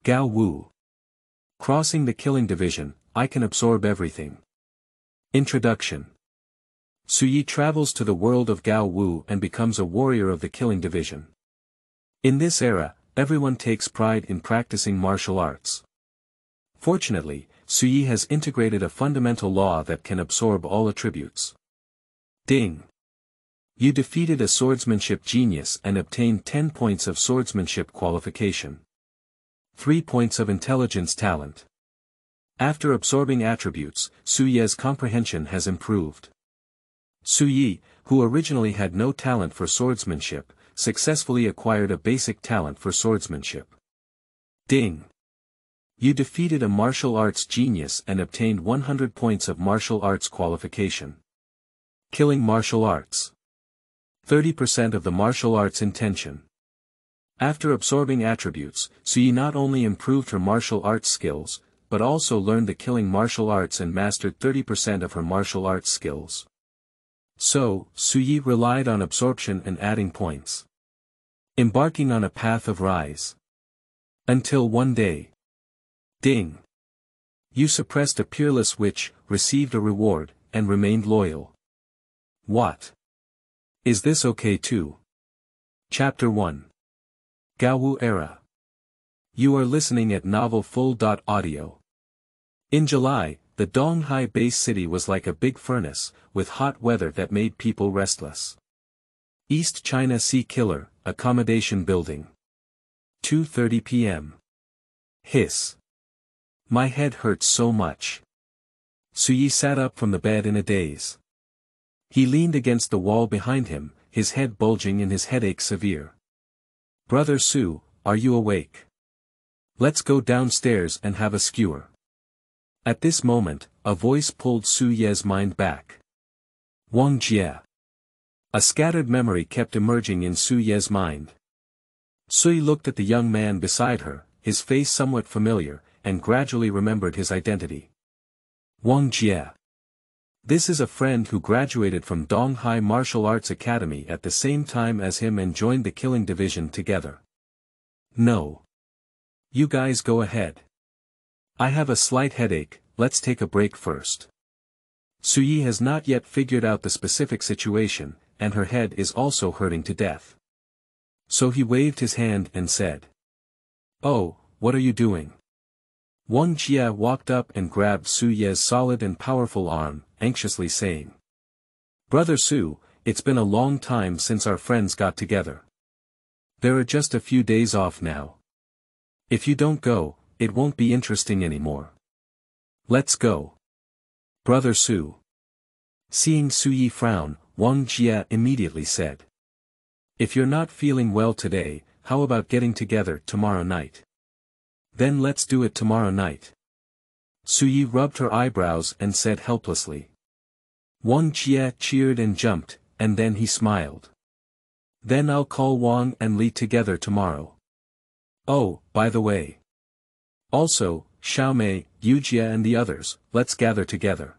Gao Wu. Crossing the killing division, I can absorb everything. Introduction. Su Yi travels to the world of Gao Wu and becomes a warrior of the killing division. In this era, everyone takes pride in practicing martial arts. Fortunately, Su Yi has integrated a fundamental law that can absorb all attributes. Ding. You defeated a swordsmanship genius and obtained 10 points of swordsmanship qualification. 3 points of intelligence talent. After absorbing attributes, Su Yi's comprehension has improved. Su Yi, who originally had no talent for swordsmanship, successfully acquired a basic talent for swordsmanship. Ding. You defeated a martial arts genius and obtained 100 points of martial arts qualification. Killing martial arts. 30% of the martial arts intention. After absorbing attributes, Su Yi not only improved her martial arts skills, but also learned the killing martial arts and mastered 30% of her martial arts skills. So, Su Yi relied on absorption and adding points. Embarking on a path of rise. Until one day. Ding. You suppressed a peerless witch, received a reward, and remained loyal. What? Is this okay too? Chapter 1. Gaowu Era. You are listening at novelfull.audio. In July, the Donghai base city was like a big furnace, with hot weather that made people restless. East China Sea Killer, Accommodation Building. 2:30 p.m. Hiss. My head hurts so much. Su Yi sat up from the bed in a daze. He leaned against the wall behind him, his head bulging and his headache severe. Brother Su, are you awake? Let's go downstairs and have a skewer. At this moment, a voice pulled Su Ye's mind back. Wang Jie. A scattered memory kept emerging in Su Ye's mind. Su Yi looked at the young man beside her, his face somewhat familiar, and gradually remembered his identity. Wang Jie. This is a friend who graduated from Donghai Martial Arts Academy at the same time as him and joined the killing division together. No. You guys go ahead. I have a slight headache, let's take a break first. Su Yi has not yet figured out the specific situation, and her head is also hurting to death. So he waved his hand and said. Oh, what are you doing? Wang Jie walked up and grabbed Su Ye's solid and powerful arm, anxiously saying. Brother Su, it's been a long time since our friends got together. There are just a few days off now. If you don't go, it won't be interesting anymore. Let's go. Brother Su. Seeing Su Yi frown, Wang Jie immediately said. If you're not feeling well today, how about getting together tomorrow night? Then let's do it tomorrow night. Su Yi rubbed her eyebrows and said helplessly. Wang Jie cheered and jumped, and then he smiled. Then I'll call Wang and Li together tomorrow. Oh, by the way. Also, Xiaomei, Yujie and the others, let's gather together.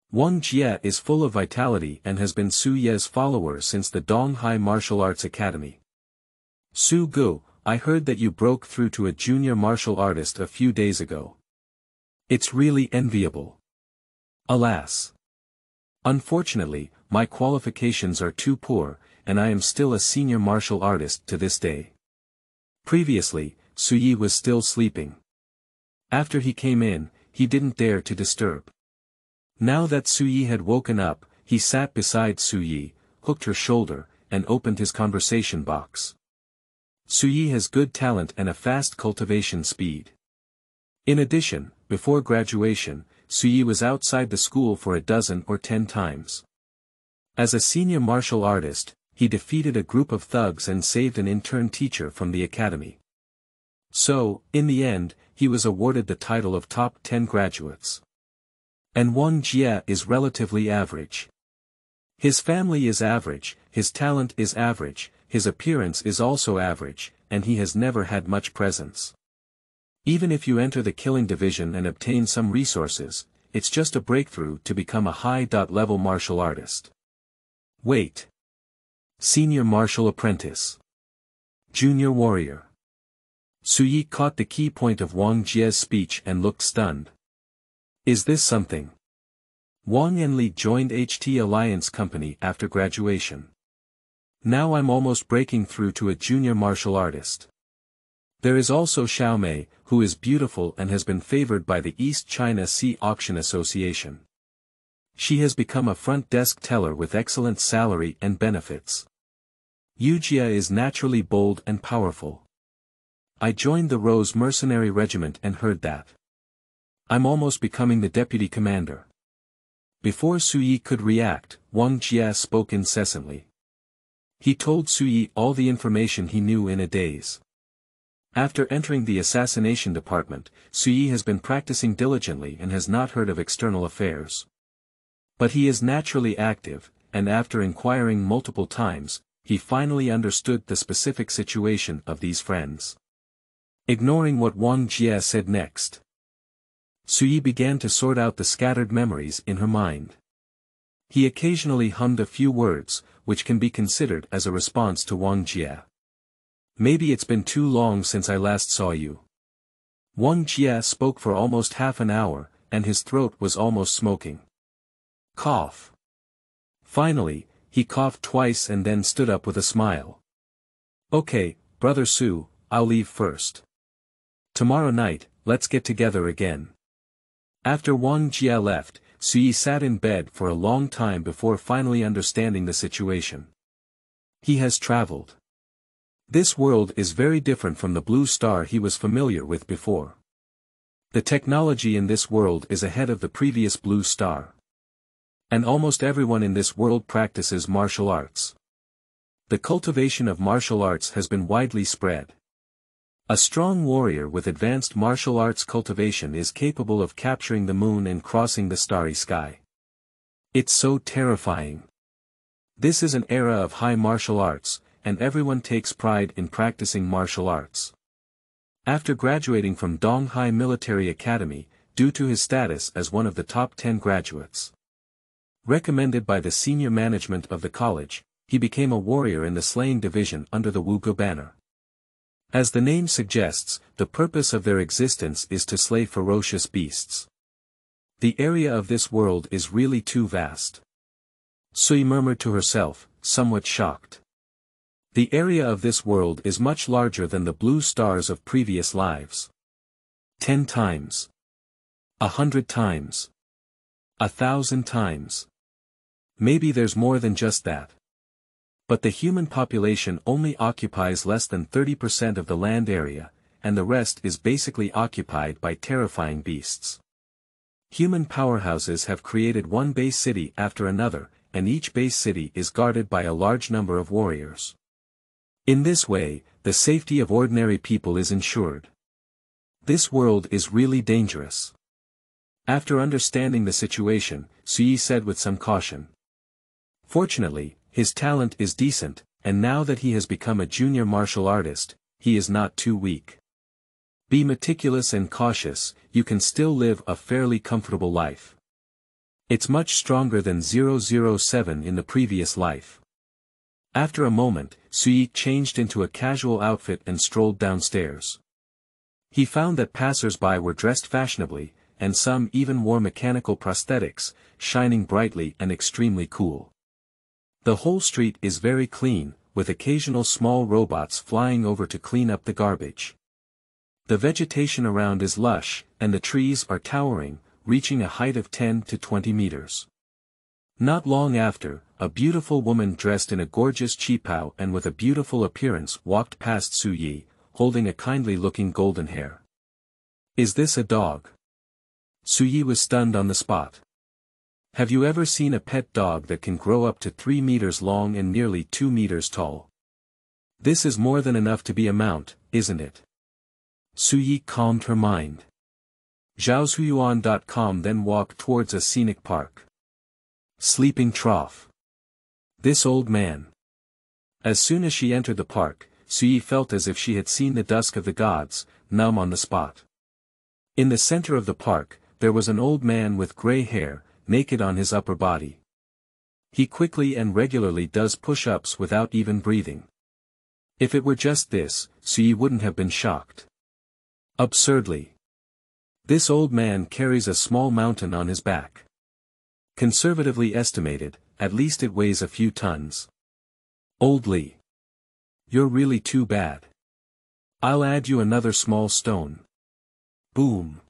Wang Jie is full of vitality and has been Su Ye's follower since the Donghai Martial Arts Academy. Su Gu, I heard that you broke through to a junior martial artist a few days ago. It's really enviable. Alas. Unfortunately, my qualifications are too poor, and I am still a senior martial artist to this day. Previously, Su Yi was still sleeping. After he came in, he didn't dare to disturb. Now that Su Yi had woken up, he sat beside Su Yi, hooked her shoulder, and opened his conversation box. Su Yi has good talent and a fast cultivation speed. In addition, before graduation, Su Yi was outside the school for a dozen or 10 times. As a senior martial artist, he defeated a group of thugs and saved an intern teacher from the academy. So, in the end, he was awarded the title of top 10 graduates. And Wang Jie is relatively average. His family is average, his talent is average, his appearance is also average, and he has never had much presence. Even if you enter the killing division and obtain some resources, it's just a breakthrough to become a high-level martial artist. Wait. Senior martial apprentice. Junior warrior. Suyi caught the key point of Wang Jie's speech and looked stunned. Is this something? Wang Enli joined HT Alliance Company after graduation. Now I'm almost breaking through to a junior martial artist. There is also Xiaomei, who is beautiful and has been favored by the East China Sea Auction Association. She has become a front desk teller with excellent salary and benefits. Yujia is naturally bold and powerful. I joined the Rose Mercenary Regiment and heard that. I'm almost becoming the deputy commander. Before Suyi could react, Wang Jie spoke incessantly. He told Suyi all the information he knew in a daze. After entering the assassination department, Suyi has been practicing diligently and has not heard of external affairs. But he is naturally active, and after inquiring multiple times, he finally understood the specific situation of these friends. Ignoring what Wang Jie said next, Suyi began to sort out the scattered memories in her mind. He occasionally hummed a few words, which can be considered as a response to Wang Jie. Maybe it's been too long since I last saw you. Wang Jie spoke for almost half an hour, and his throat was almost smoking. Cough. Finally, he coughed twice and then stood up with a smile. Okay, Brother Su, I'll leave first. Tomorrow night, let's get together again. After Wang Jie left, Suyi sat in bed for a long time before finally understanding the situation. He has traveled. This world is very different from the blue star he was familiar with before. The technology in this world is ahead of the previous blue star. And almost everyone in this world practices martial arts. The cultivation of martial arts has been widely spread. A strong warrior with advanced martial arts cultivation is capable of capturing the moon and crossing the starry sky. It's so terrifying. This is an era of high martial arts, and everyone takes pride in practicing martial arts. After graduating from Donghai Military Academy, due to his status as one of the top 10 graduates recommended by the senior management of the college, he became a warrior in the slaying division under the Wuge banner. As the name suggests, the purpose of their existence is to slay ferocious beasts. The area of this world is really too vast. Sui murmured to herself, somewhat shocked. The area of this world is much larger than the blue stars of previous lives. 10 times. 100 times. 1,000 times. Maybe there's more than just that. But the human population only occupies less than 30% of the land area, and the rest is basically occupied by terrifying beasts. Human powerhouses have created one base city after another, and each base city is guarded by a large number of warriors. In this way, the safety of ordinary people is ensured. This world is really dangerous. After understanding the situation, Suyi said with some caution. Fortunately, his talent is decent, and now that he has become a junior martial artist, he is not too weak. Be meticulous and cautious, you can still live a fairly comfortable life. It's much stronger than 007 in the previous life. After a moment, Suyi changed into a casual outfit and strolled downstairs. He found that passers-by were dressed fashionably, and some even wore mechanical prosthetics, shining brightly and extremely cool. The whole street is very clean, with occasional small robots flying over to clean up the garbage. The vegetation around is lush, and the trees are towering, reaching a height of 10 to 20 meters. Not long after, a beautiful woman dressed in a gorgeous qipao and with a beautiful appearance walked past Suyi, holding a kindly-looking golden hair. Is this a dog? Suyi was stunned on the spot. Have you ever seen a pet dog that can grow up to 3 meters long and nearly 2 meters tall? This is more than enough to be a mount, isn't it? Suyi calmed her mind. Zhaoshuyuan.com then walked towards a scenic park. Sleeping trough. This old man. As soon as she entered the park, Suyi felt as if she had seen the dusk of the gods, numb on the spot. In the center of the park, there was an old man with gray hair, naked on his upper body. He quickly and regularly does push-ups without even breathing. If it were just this, Suyi wouldn't have been shocked. Absurdly. This old man carries a small mountain on his back. Conservatively estimated, at least it weighs a few tons. Old Lee. You're really too bad. I'll add you another small stone. Boom.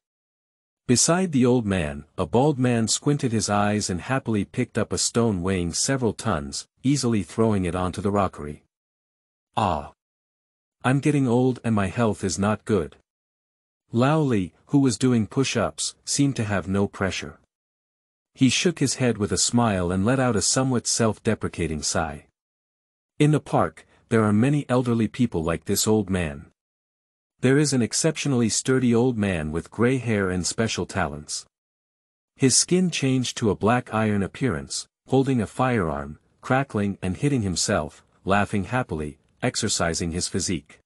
Beside the old man, a bald man squinted his eyes and happily picked up a stone weighing several tons, easily throwing it onto the rockery. Ah. I'm getting old and my health is not good. Lao Li, who was doing push-ups, seemed to have no pressure. He shook his head with a smile and let out a somewhat self-deprecating sigh. In the park, there are many elderly people like this old man. There is an exceptionally sturdy old man with gray hair and special talents. His skin changed to a black iron appearance, holding a firearm, crackling and hitting himself, laughing happily, exercising his physique.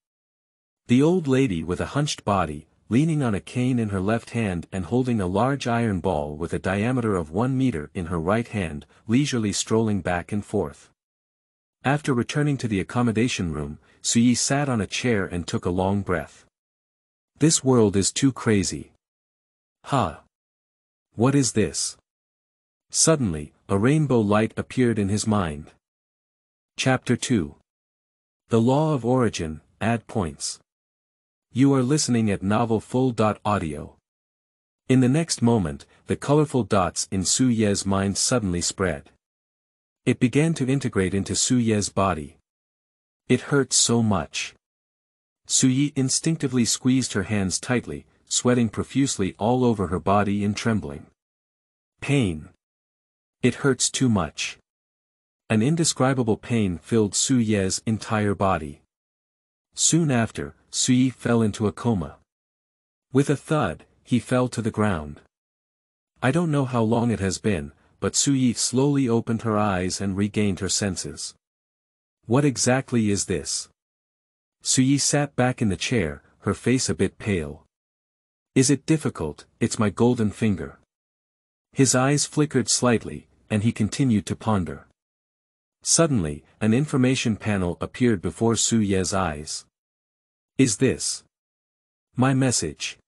The old lady with a hunched body, leaning on a cane in her left hand and holding a large iron ball with a diameter of 1 meter in her right hand, leisurely strolling back and forth. After returning to the accommodation room, Suyi sat on a chair and took a long breath. This world is too crazy. Huh. What is this? Suddenly, a rainbow light appeared in his mind. Chapter 2. The Law of Origin, Add Points. You are listening at novelfull.audio. In the next moment, the colorful dots in Su Ye's mind suddenly spread. It began to integrate into Su Ye's body. It hurt so much. Su Yi instinctively squeezed her hands tightly, sweating profusely all over her body and trembling. Pain. It hurts too much. An indescribable pain filled Su Ye's entire body. Soon after, Su Yi fell into a coma. With a thud, he fell to the ground. I don't know how long it has been, but Su Yi slowly opened her eyes and regained her senses. What exactly is this? Su Yi sat back in the chair, her face a bit pale. Is it difficult? It's my golden finger. His eyes flickered slightly, and he continued to ponder. Suddenly, an information panel appeared before Su Ye's eyes. Is this my message?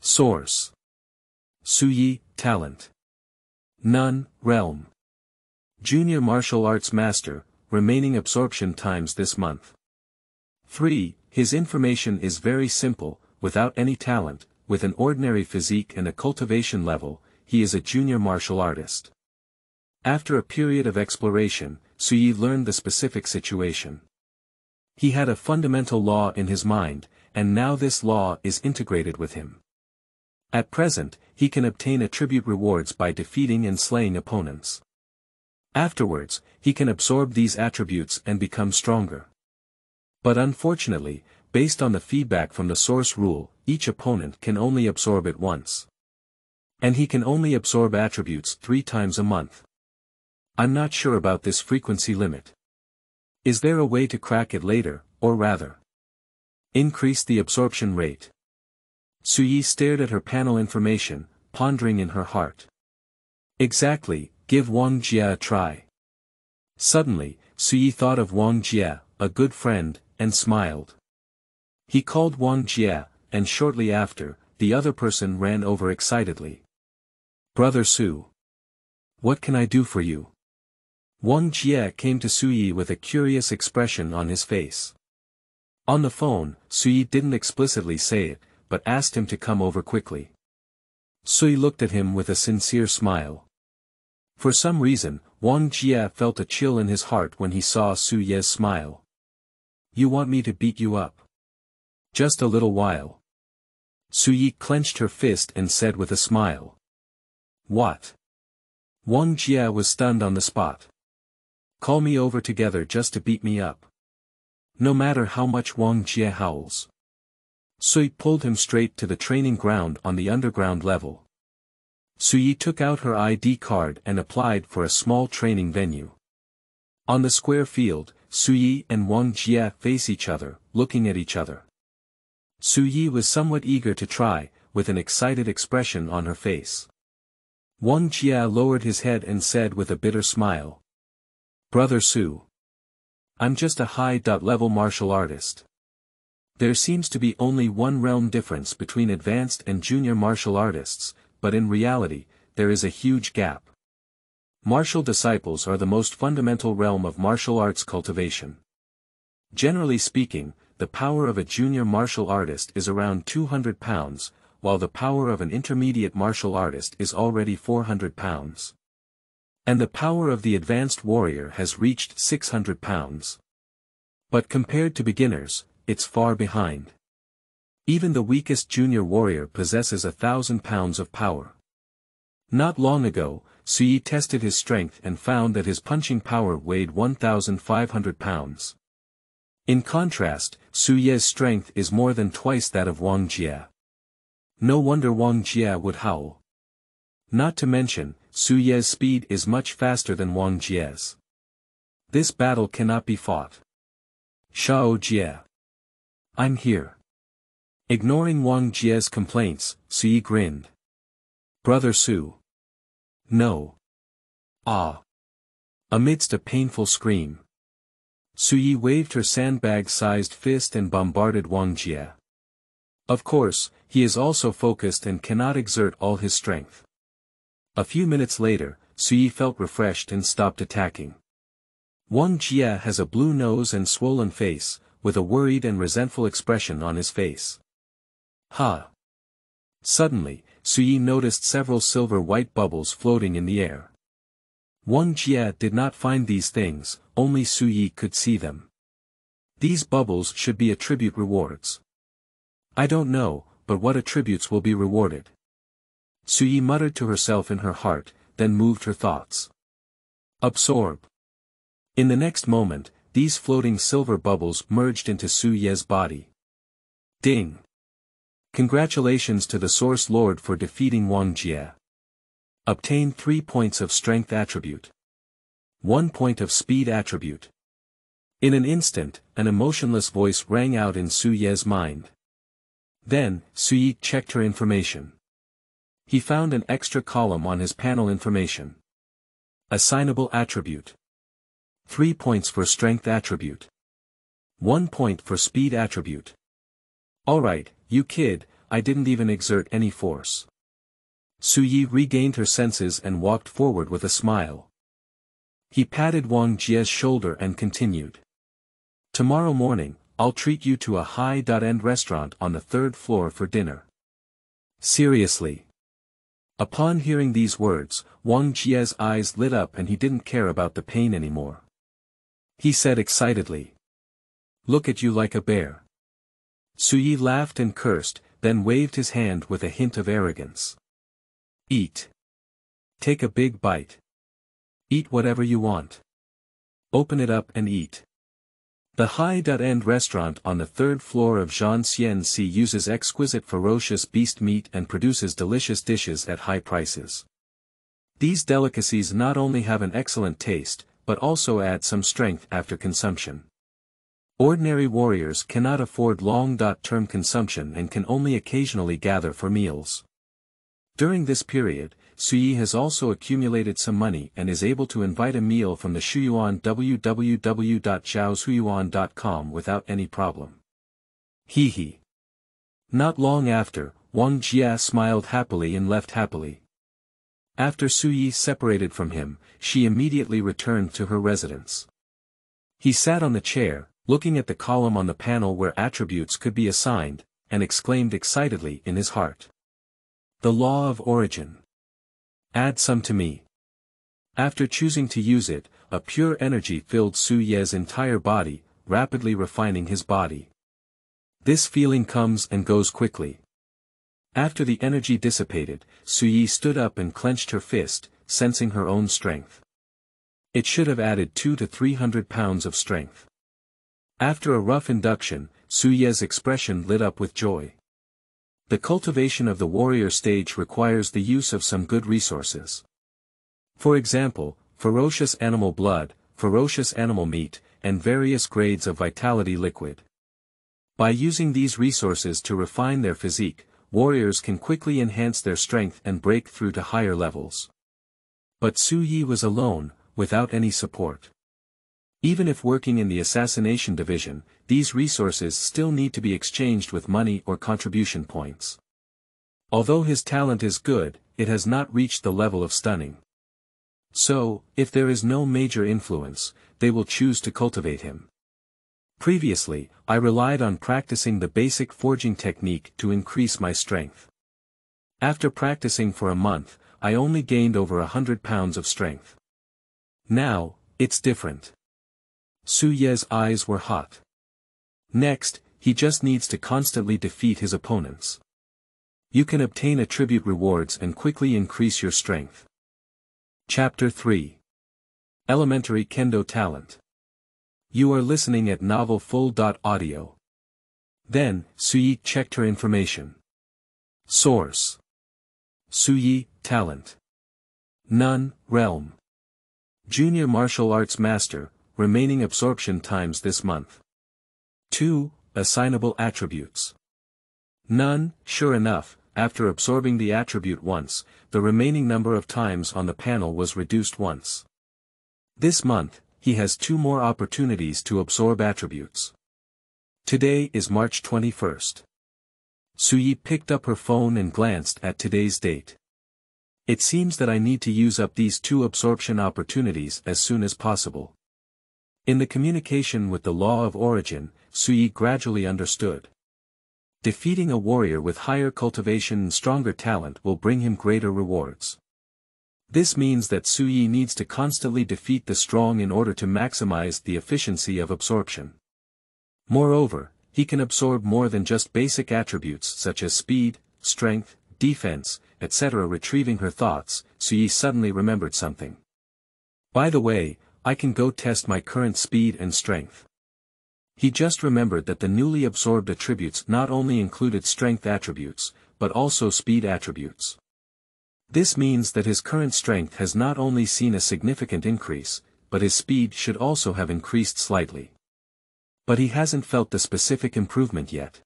Source: Su Yi, talent. None, realm. Junior martial arts master, remaining absorption times this month. 3. His information is very simple, without any talent, with an ordinary physique and a cultivation level, he is a junior martial artist. After a period of exploration, Su Yi learned the specific situation. He had a fundamental law in his mind, and now this law is integrated with him. At present, he can obtain attribute rewards by defeating and slaying opponents. Afterwards, he can absorb these attributes and become stronger. But unfortunately, based on the feedback from the source rule, each opponent can only absorb it once. And he can only absorb attributes 3 times a month. I'm not sure about this frequency limit. Is there a way to crack it later, or rather, increase the absorption rate? Su Yi stared at her panel information, pondering in her heart. Exactly, give Wang Jie a try. Suddenly, Su Yi thought of Wang Jie, a good friend, and smiled. He called Wang Jie, and shortly after, the other person ran over excitedly. Brother Su. What can I do for you? Wang Jie came to Su Yi with a curious expression on his face. On the phone, Su Yi didn't explicitly say it, but asked him to come over quickly. Su Yi looked at him with a sincere smile. For some reason, Wang Jie felt a chill in his heart when he saw Su Ye's smile. You want me to beat you up? Just a little while. Su Yi clenched her fist and said with a smile. What? Wang Jie was stunned on the spot. Call me over together just to beat me up. No matter how much Wang Jie howls. Su Yi pulled him straight to the training ground on the underground level. Su Yi took out her ID card and applied for a small training venue. On the square field, Su Yi and Wang Jie face each other, looking at each other. Su Yi was somewhat eager to try, with an excited expression on her face. Wang Jie lowered his head and said with a bitter smile. Brother Su. I'm just a high-level martial artist. There seems to be only one realm difference between advanced and junior martial artists, but in reality, there is a huge gap. Martial disciples are the most fundamental realm of martial arts cultivation. Generally speaking, the power of a junior martial artist is around 200 pounds, while the power of an intermediate martial artist is already 400 pounds. And the power of the advanced warrior has reached 600 pounds. But compared to beginners, it's far behind. Even the weakest junior warrior possesses 1,000 pounds of power. Not long ago, Sui tested his strength and found that his punching power weighed 1,500 pounds. In contrast, Su Ye's strength is more than twice that of Wang Jie. No wonder Wang Jie would howl. Not to mention, Su Ye's speed is much faster than Wang Jie's. This battle cannot be fought. Shao Jie. I'm here. Ignoring Wang Jie's complaints, Sui grinned. Brother Su. No. Ah. Amidst a painful scream, Sui waved her sandbag-sized fist and bombarded Wang Jie. Of course, he is also focused and cannot exert all his strength. A few minutes later, Sui felt refreshed and stopped attacking. Wang Jie has a blue nose and swollen face, with a worried and resentful expression on his face. Ha! Suddenly, Sui noticed several silver-white bubbles floating in the air. Wang Jie did not find these things, only Sui could see them. These bubbles should be attribute rewards. I don't know, but what attributes will be rewarded? Sui muttered to herself in her heart, then moved her thoughts. Absorb. In the next moment, these floating silver bubbles merged into Su Ye's body. Ding! Congratulations to the Source Lord for defeating Wang Jie. Obtain 3 points of strength attribute. 1 point of speed attribute. In an instant, an emotionless voice rang out in Su Ye's mind. Then, Sui checked her information. He found an extra column on his panel information. Assignable attribute. 3 points for strength attribute. 1 point for speed attribute. Alright, you kid, I didn't even exert any force. Sui regained her senses and walked forward with a smile. He patted Wang Jie's shoulder and continued. Tomorrow morning, I'll treat you to a high-end restaurant on the 3rd floor for dinner. Seriously. Upon hearing these words, Wang Jie's eyes lit up and he didn't care about the pain anymore. He said excitedly. Look at you like a bear. Sui laughed and cursed, then waved his hand with a hint of arrogance. Eat. Take a big bite. Eat whatever you want. Open it up and eat. The high-end restaurant on the 3rd floor of Zhanxianxi uses exquisite ferocious beast meat and produces delicious dishes at high prices. These delicacies not only have an excellent taste, but also add some strength after consumption. Ordinary warriors cannot afford long-term consumption and can only occasionally gather for meals. During this period, Sui has also accumulated some money and is able to invite a meal from the Shuyuan www.zhaoshuyuan.com without any problem. Hee hee. Not long after, Wang Jie smiled happily and left happily. After Sui separated from him, she immediately returned to her residence. He sat on the chair, looking at the column on the panel where attributes could be assigned, and exclaimed excitedly in his heart. The law of origin. Add some to me. After choosing to use it, a pure energy filled Su Ye's entire body, rapidly refining his body. This feeling comes and goes quickly. After the energy dissipated, Su Yi stood up and clenched her fist, sensing her own strength. It should have added 200 to 300 pounds of strength. After a rough induction, Su Ye's expression lit up with joy. The cultivation of the warrior stage requires the use of some good resources. For example, ferocious animal blood, ferocious animal meat, and various grades of vitality liquid. By using these resources to refine their physique, warriors can quickly enhance their strength and break through to higher levels. But Su Yi was alone, without any support. Even if working in the assassination division, these resources still need to be exchanged with money or contribution points. Although his talent is good, it has not reached the level of stunning. So, if there is no major influence, they will choose to cultivate him. Previously, I relied on practicing the basic forging technique to increase my strength. After practicing for a month, I only gained over 100 pounds of strength. Now, it's different. Su Ye's eyes were hot. Next, he just needs to constantly defeat his opponents. You can obtain attribute rewards and quickly increase your strength. Chapter 3. Elementary Kendo Talent. You are listening at Novel Full.audio. Then, Suyi checked her information. Source. Suyi, Talent. None, Realm. Junior Martial Arts Master, remaining absorption times this month. 2, Assignable Attributes. None, sure enough, after absorbing the attribute once, the remaining number of times on the panel was reduced once. This month, he has 2 more opportunities to absorb attributes. Today is March 21st. Suyi picked up her phone and glanced at today's date. It seems that I need to use up these 2 absorption opportunities as soon as possible. In the communication with the law of origin, Suyi gradually understood. Defeating a warrior with higher cultivation and stronger talent will bring him greater rewards. This means that Suyi needs to constantly defeat the strong in order to maximize the efficiency of absorption. Moreover, he can absorb more than just basic attributes such as speed, strength, defense, etc. Retrieving her thoughts, Suyi suddenly remembered something. By the way, I can go test my current speed and strength. He just remembered that the newly absorbed attributes not only included strength attributes, but also speed attributes. This means that his current strength has not only seen a significant increase, but his speed should also have increased slightly. But he hasn't felt the specific improvement yet.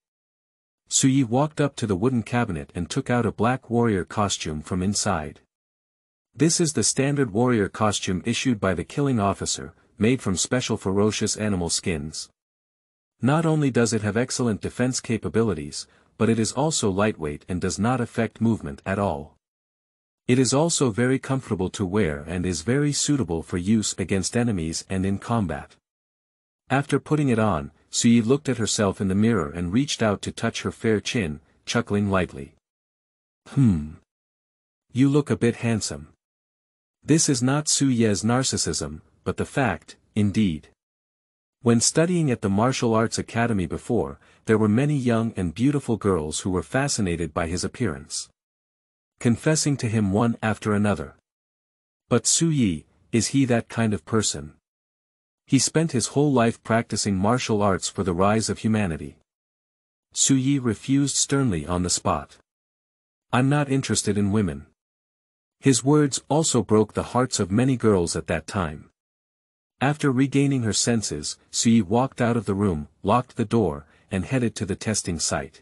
Suyi walked up to the wooden cabinet and took out a black warrior costume from inside. This is the standard warrior costume issued by the killing officer, made from special ferocious animal skins. Not only does it have excellent defense capabilities, but it is also lightweight and does not affect movement at all. It is also very comfortable to wear and is very suitable for use against enemies and in combat. After putting it on, Suyi looked at herself in the mirror and reached out to touch her fair chin, chuckling lightly. You look a bit handsome. This is not Su Ye's narcissism, but the fact, indeed. When studying at the Martial Arts Academy before, there were many young and beautiful girls who were fascinated by his appearance. Confessing to him one after another. But Suyi, is he that kind of person? He spent his whole life practicing martial arts for the rise of humanity. Suyi refused sternly on the spot. I'm not interested in women. His words also broke the hearts of many girls at that time. After regaining her senses, Suyi walked out of the room, locked the door, and headed to the testing site.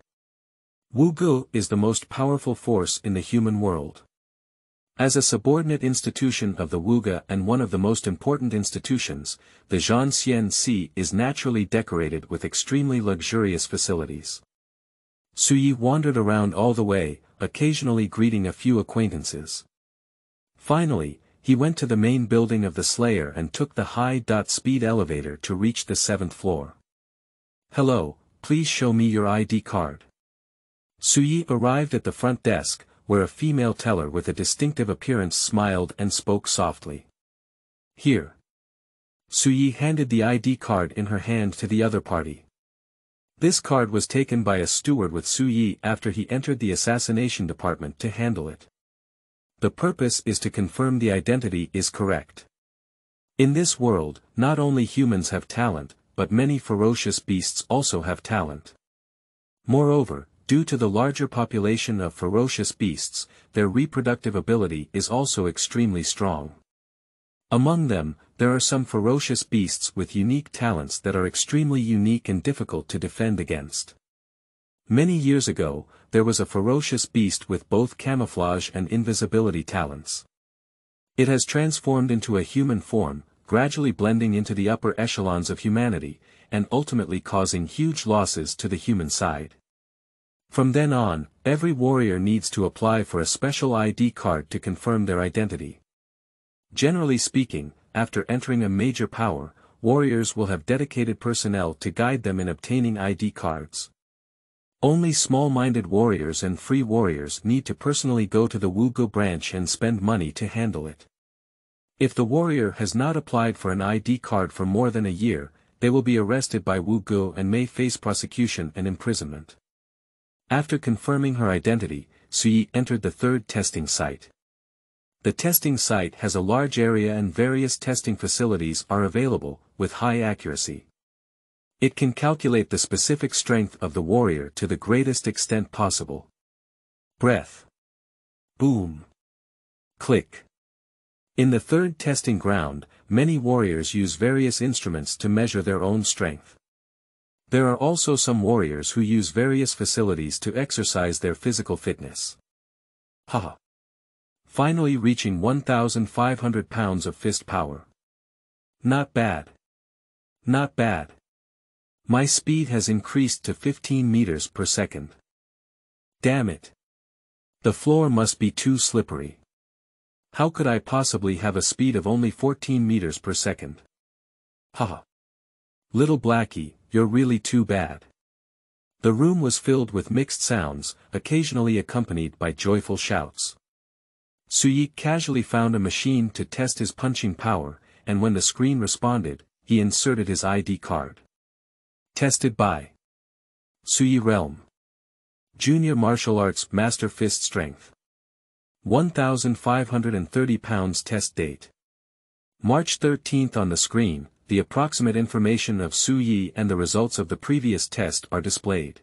Wugu is the most powerful force in the human world. As a subordinate institution of the Wuga and one of the most important institutions, the Zhanxian Sea is naturally decorated with extremely luxurious facilities. Suyi wandered around all the way, occasionally greeting a few acquaintances. Finally, he went to the main building of the Slayer and took the high-speed elevator to reach the 7th floor. Hello, please show me your ID card. Suyi arrived at the front desk, where a female teller with a distinctive appearance smiled and spoke softly. Here. Suyi handed the ID card in her hand to the other party. This card was taken by a steward with Suyi after he entered the assassination department to handle it. The purpose is to confirm the identity is correct. In this world, not only humans have talent, but many ferocious beasts also have talent. Moreover, due to the larger population of ferocious beasts, their reproductive ability is also extremely strong. Among them, there are some ferocious beasts with unique talents that are extremely unique and difficult to defend against. Many years ago, there was a ferocious beast with both camouflage and invisibility talents. It has transformed into a human form, gradually blending into the upper echelons of humanity, and ultimately causing huge losses to the human side. From then on, every warrior needs to apply for a special ID card to confirm their identity. Generally speaking, after entering a major power, warriors will have dedicated personnel to guide them in obtaining ID cards. Only small-minded warriors and free warriors need to personally go to the Wugo branch and spend money to handle it. If the warrior has not applied for an ID card for more than a year, they will be arrested by Wugo and may face prosecution and imprisonment. After confirming her identity, Suyi entered the third testing site. The testing site has a large area and various testing facilities are available, with high accuracy. It can calculate the specific strength of the warrior to the greatest extent possible. Breath. Boom. Click. In the third testing ground, many warriors use various instruments to measure their own strength. There are also some warriors who use various facilities to exercise their physical fitness. Haha. Finally reaching 1,500 pounds of fist power. Not bad. Not bad. My speed has increased to 15 meters per second. Damn it. The floor must be too slippery. How could I possibly have a speed of only 14 meters per second? Haha. Little Blackie, you're really too bad. The room was filled with mixed sounds, occasionally accompanied by joyful shouts. Suyi casually found a machine to test his punching power, and when the screen responded, he inserted his ID card. Tested by Suyi Realm. Junior Martial Arts Master Fist Strength. 1,530 pounds. Test date. March 13th. On the screen, the approximate information of Suyi and the results of the previous test are displayed.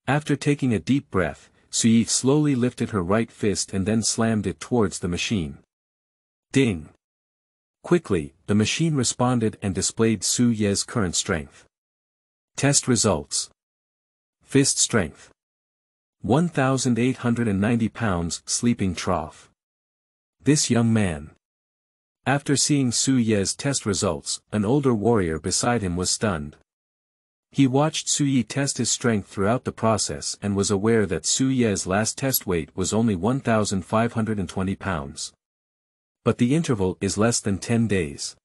After taking a deep breath, Suyi slowly lifted her right fist and then slammed it towards the machine. Ding! Quickly, the machine responded and displayed Suyi's current strength. Test results. Fist strength. 1,890 pounds. Sleeping trough. This young man. After seeing Suyi's test results, an older warrior beside him was stunned. He watched Suyi test his strength throughout the process and was aware that Suyi's last test weight was only 1,520 pounds. But the interval is less than 10 days.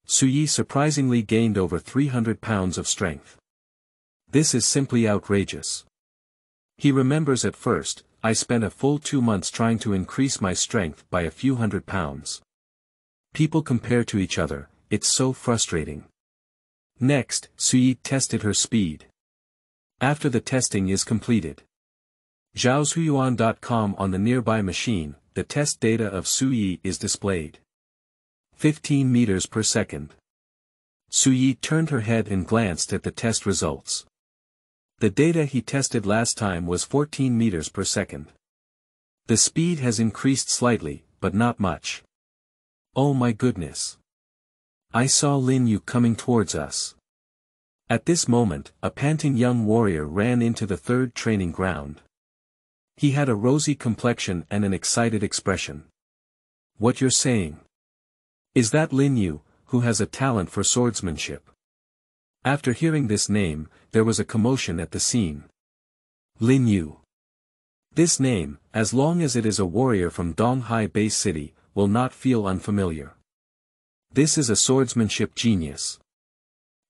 Suyi surprisingly gained over 300 pounds of strength. This is simply outrageous. He remembers at first, I spent a full 2 months trying to increase my strength by a few hundred pounds. People compare to each other, it's so frustrating. Next, Suyi tested her speed. After the testing is completed. Zhaoshuyuan.com. On the nearby machine, the test data of Suyi is displayed. 15 meters per second. Suyi turned her head and glanced at the test results. The data he tested last time was 14 meters per second. The speed has increased slightly, but not much. Oh my goodness. I saw Lin Yu coming towards us. At this moment, a panting young warrior ran into the third training ground. He had a rosy complexion and an excited expression. What you're saying? Is that Lin Yu, who has a talent for swordsmanship? After hearing this name, there was a commotion at the scene. Lin Yu. This name, as long as it is a warrior from Donghai Base City, will not feel unfamiliar. This is a swordsmanship genius.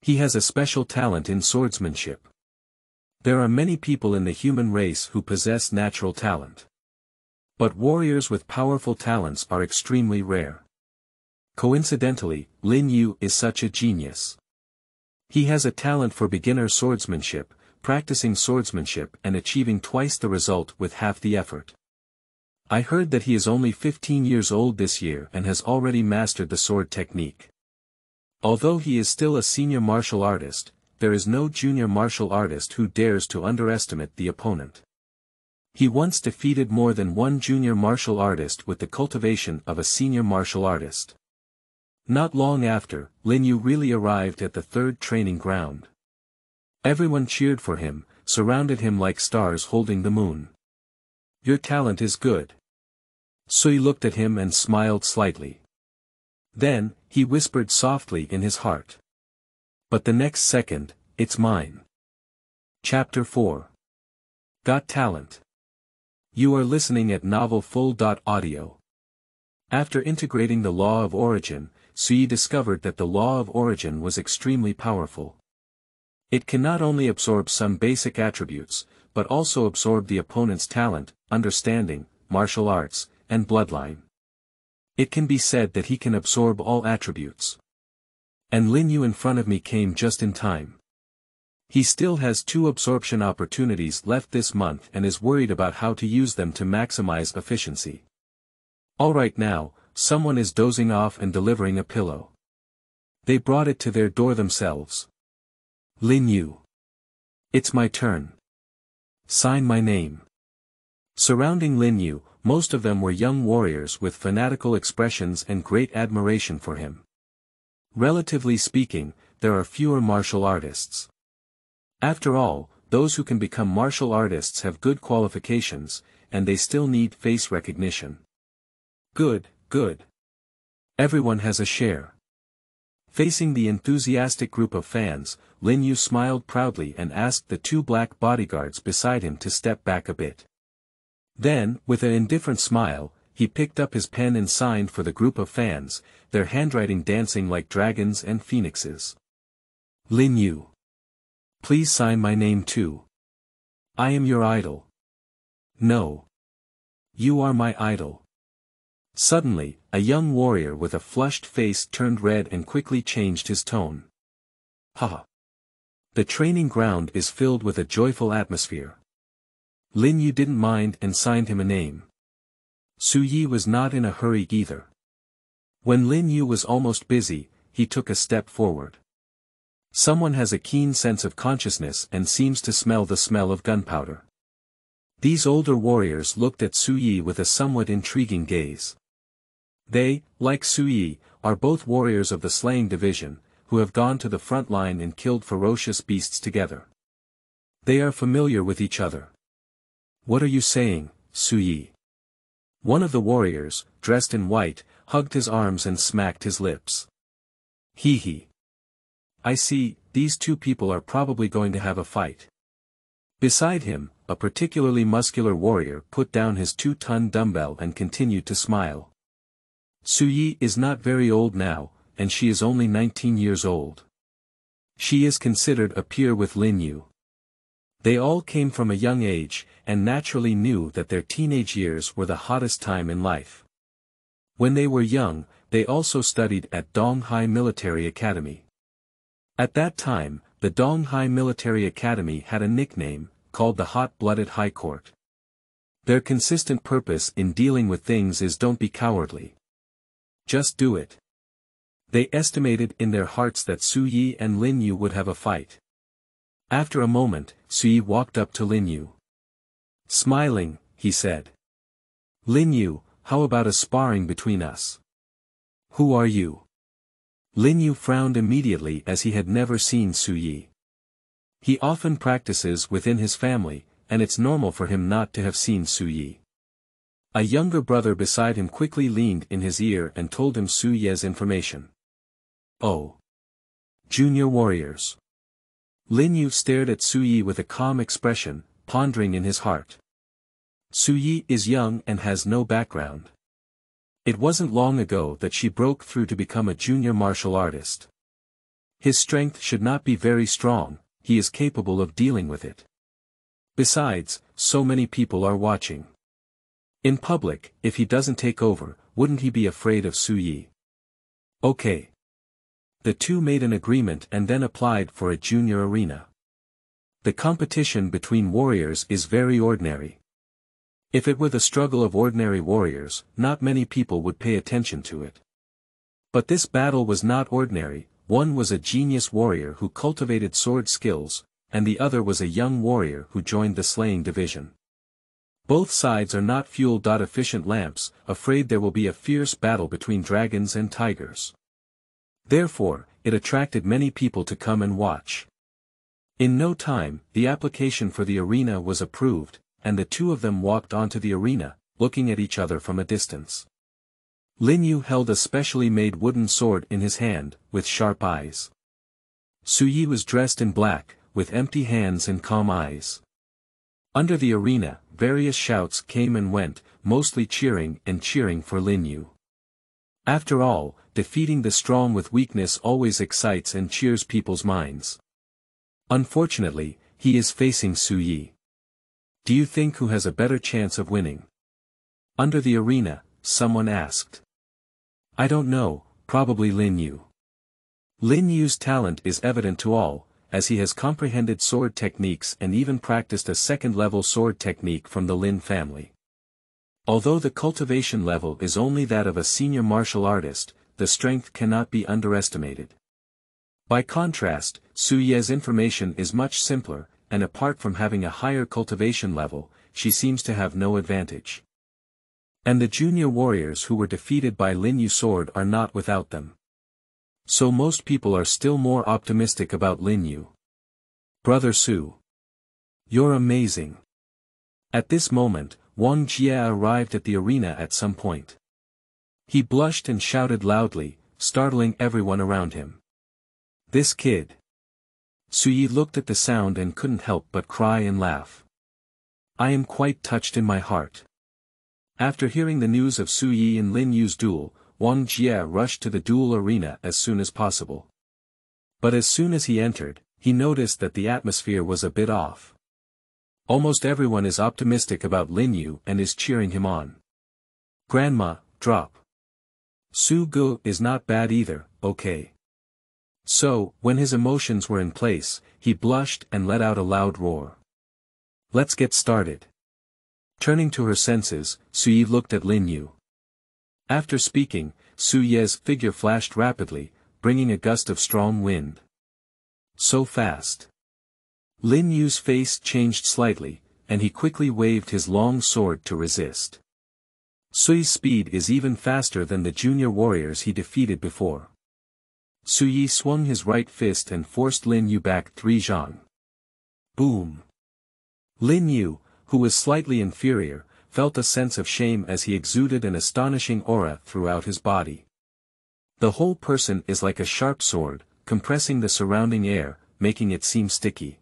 He has a special talent in swordsmanship. There are many people in the human race who possess natural talent. But warriors with powerful talents are extremely rare. Coincidentally, Lin Yu is such a genius. He has a talent for beginner swordsmanship, practicing swordsmanship and achieving twice the result with half the effort. I heard that he is only 15 years old this year and has already mastered the sword technique. Although he is still a senior martial artist, there is no junior martial artist who dares to underestimate the opponent. He once defeated more than one junior martial artist with the cultivation of a senior martial artist. Not long after, Lin Yu really arrived at the third training ground. Everyone cheered for him, surrounded him like stars holding the moon. Your talent is good. Sui looked at him and smiled slightly. Then, he whispered softly in his heart. But the next second, it's mine. Chapter 4. Got Talent. You are listening at novelfull.audio. After integrating the law of origin, Sui discovered that the law of origin was extremely powerful. It can not only absorb some basic attributes, but also absorb the opponent's talent, understanding, martial arts, and bloodline. It can be said that he can absorb all attributes. And Lin Yu in front of me came just in time. He still has 2 absorption opportunities left this month and is worried about how to use them to maximize efficiency. Alright, now, someone is dozing off and delivering a pillow. They brought it to their door themselves. Lin Yu. It's my turn. Sign my name. Surrounding Lin Yu, most of them were young warriors with fanatical expressions and great admiration for him. Relatively speaking, there are fewer martial artists. After all, those who can become martial artists have good qualifications, and they still need face recognition. Good, good. Everyone has a share. Facing the enthusiastic group of fans, Lin Yu smiled proudly and asked the 2 black bodyguards beside him to step back a bit. Then, with an indifferent smile, he picked up his pen and signed for the group of fans, their handwriting dancing like dragons and phoenixes. Lin Yu. Please sign my name too. I am your idol. No. You are my idol. Suddenly, a young warrior with a flushed face turned red and quickly changed his tone. Haha. The training ground is filled with a joyful atmosphere. Lin Yu didn't mind and signed him a name. Su Yi was not in a hurry either. When Lin Yu was almost busy, he took a step forward. Someone has a keen sense of consciousness and seems to smell the smell of gunpowder. These older warriors looked at Su Yi with a somewhat intriguing gaze. They, like Su Yi, are both warriors of the slaying division, who have gone to the front line and killed ferocious beasts together. They are familiar with each other. What are you saying, Su Yi? One of the warriors, dressed in white, hugged his arms and smacked his lips. Hee hee. I see, these 2 people are probably going to have a fight. Beside him, a particularly muscular warrior put down his 2-ton dumbbell and continued to smile. Su Yi is not very old now, and she is only 19 years old. She is considered a peer with Lin Yu. They all came from a young age, and naturally knew that their teenage years were the hottest time in life. When they were young, they also studied at Donghai Military Academy. At that time, the Donghai Military Academy had a nickname, called the Hot-Blooded High Court. Their consistent purpose in dealing with things is don't be cowardly. Just do it. They estimated in their hearts that Su Yi and Lin Yu would have a fight. After a moment, Su Yi walked up to Lin Yu. Smiling, he said. Lin Yu, how about a sparring between us? Who are you? Lin Yu frowned immediately as he had never seen Su Yi. He often practices within his family, and it's normal for him not to have seen Su Yi. A younger brother beside him quickly leaned in his ear and told him Su Yi's information. Oh. Junior warriors. Lin Yu stared at Su Yi with a calm expression, pondering in his heart. Su Yi is young and has no background. It wasn't long ago that she broke through to become a junior martial artist. His strength should not be very strong, he is capable of dealing with it. Besides, so many people are watching. In public, if he doesn't take over, wouldn't he be afraid of Su Yi? Okay. The 2 made an agreement and then applied for a junior arena. The competition between warriors is very ordinary. If it were the struggle of ordinary warriors, not many people would pay attention to it. But this battle was not ordinary, one was a genius warrior who cultivated sword skills, and the other was a young warrior who joined the slaying division. Both sides are not fuel-efficient lamps, afraid there will be a fierce battle between dragons and tigers. Therefore, it attracted many people to come and watch. In no time, the application for the arena was approved, and the 2 of them walked onto the arena, looking at each other from a distance. Lin Yu held a specially made wooden sword in his hand, with sharp eyes. Su Yi was dressed in black, with empty hands and calm eyes. Under the arena, various shouts came and went, mostly cheering for Lin Yu. After all, defeating the strong with weakness always excites and cheers people's minds. Unfortunately, he is facing Su Yi. Do you think who has a better chance of winning? Under the arena, someone asked. I don't know, probably Lin Yu. Lin Yu's talent is evident to all, as he has comprehended sword techniques and even practiced a second-level sword technique from the Lin family. Although the cultivation level is only that of a senior martial artist, the strength cannot be underestimated. By contrast, Su Ye's information is much simpler, and apart from having a higher cultivation level, she seems to have no advantage. And the junior warriors who were defeated by Lin Yu's sword are not without them. So most people are still more optimistic about Lin Yu. Brother Su. You're amazing. At this moment, Wang Jie arrived at the arena at some point. He blushed and shouted loudly, startling everyone around him. This kid. Su Yi looked at the sound and couldn't help but cry and laugh. I am quite touched in my heart. After hearing the news of Su Yi and Lin Yu's duel, Wang Jie rushed to the duel arena as soon as possible. But as soon as he entered, he noticed that the atmosphere was a bit off. Almost everyone is optimistic about Lin Yu and is cheering him on. Grandma, drop. Su Gu is not bad either, okay. So, when his emotions were in place, he blushed and let out a loud roar. Let's get started. Turning to her senses, Su Yi looked at Lin Yu. After speaking, Su Ye's figure flashed rapidly, bringing a gust of strong wind. So fast. Lin Yu's face changed slightly, and he quickly waved his long sword to resist. Sui's speed is even faster than the junior warriors he defeated before. Su Yi swung his right fist and forced Lin Yu back 3 zhang. Boom. Lin Yu, who was slightly inferior, felt a sense of shame as he exuded an astonishing aura throughout his body. The whole person is like a sharp sword, compressing the surrounding air, making it seem sticky.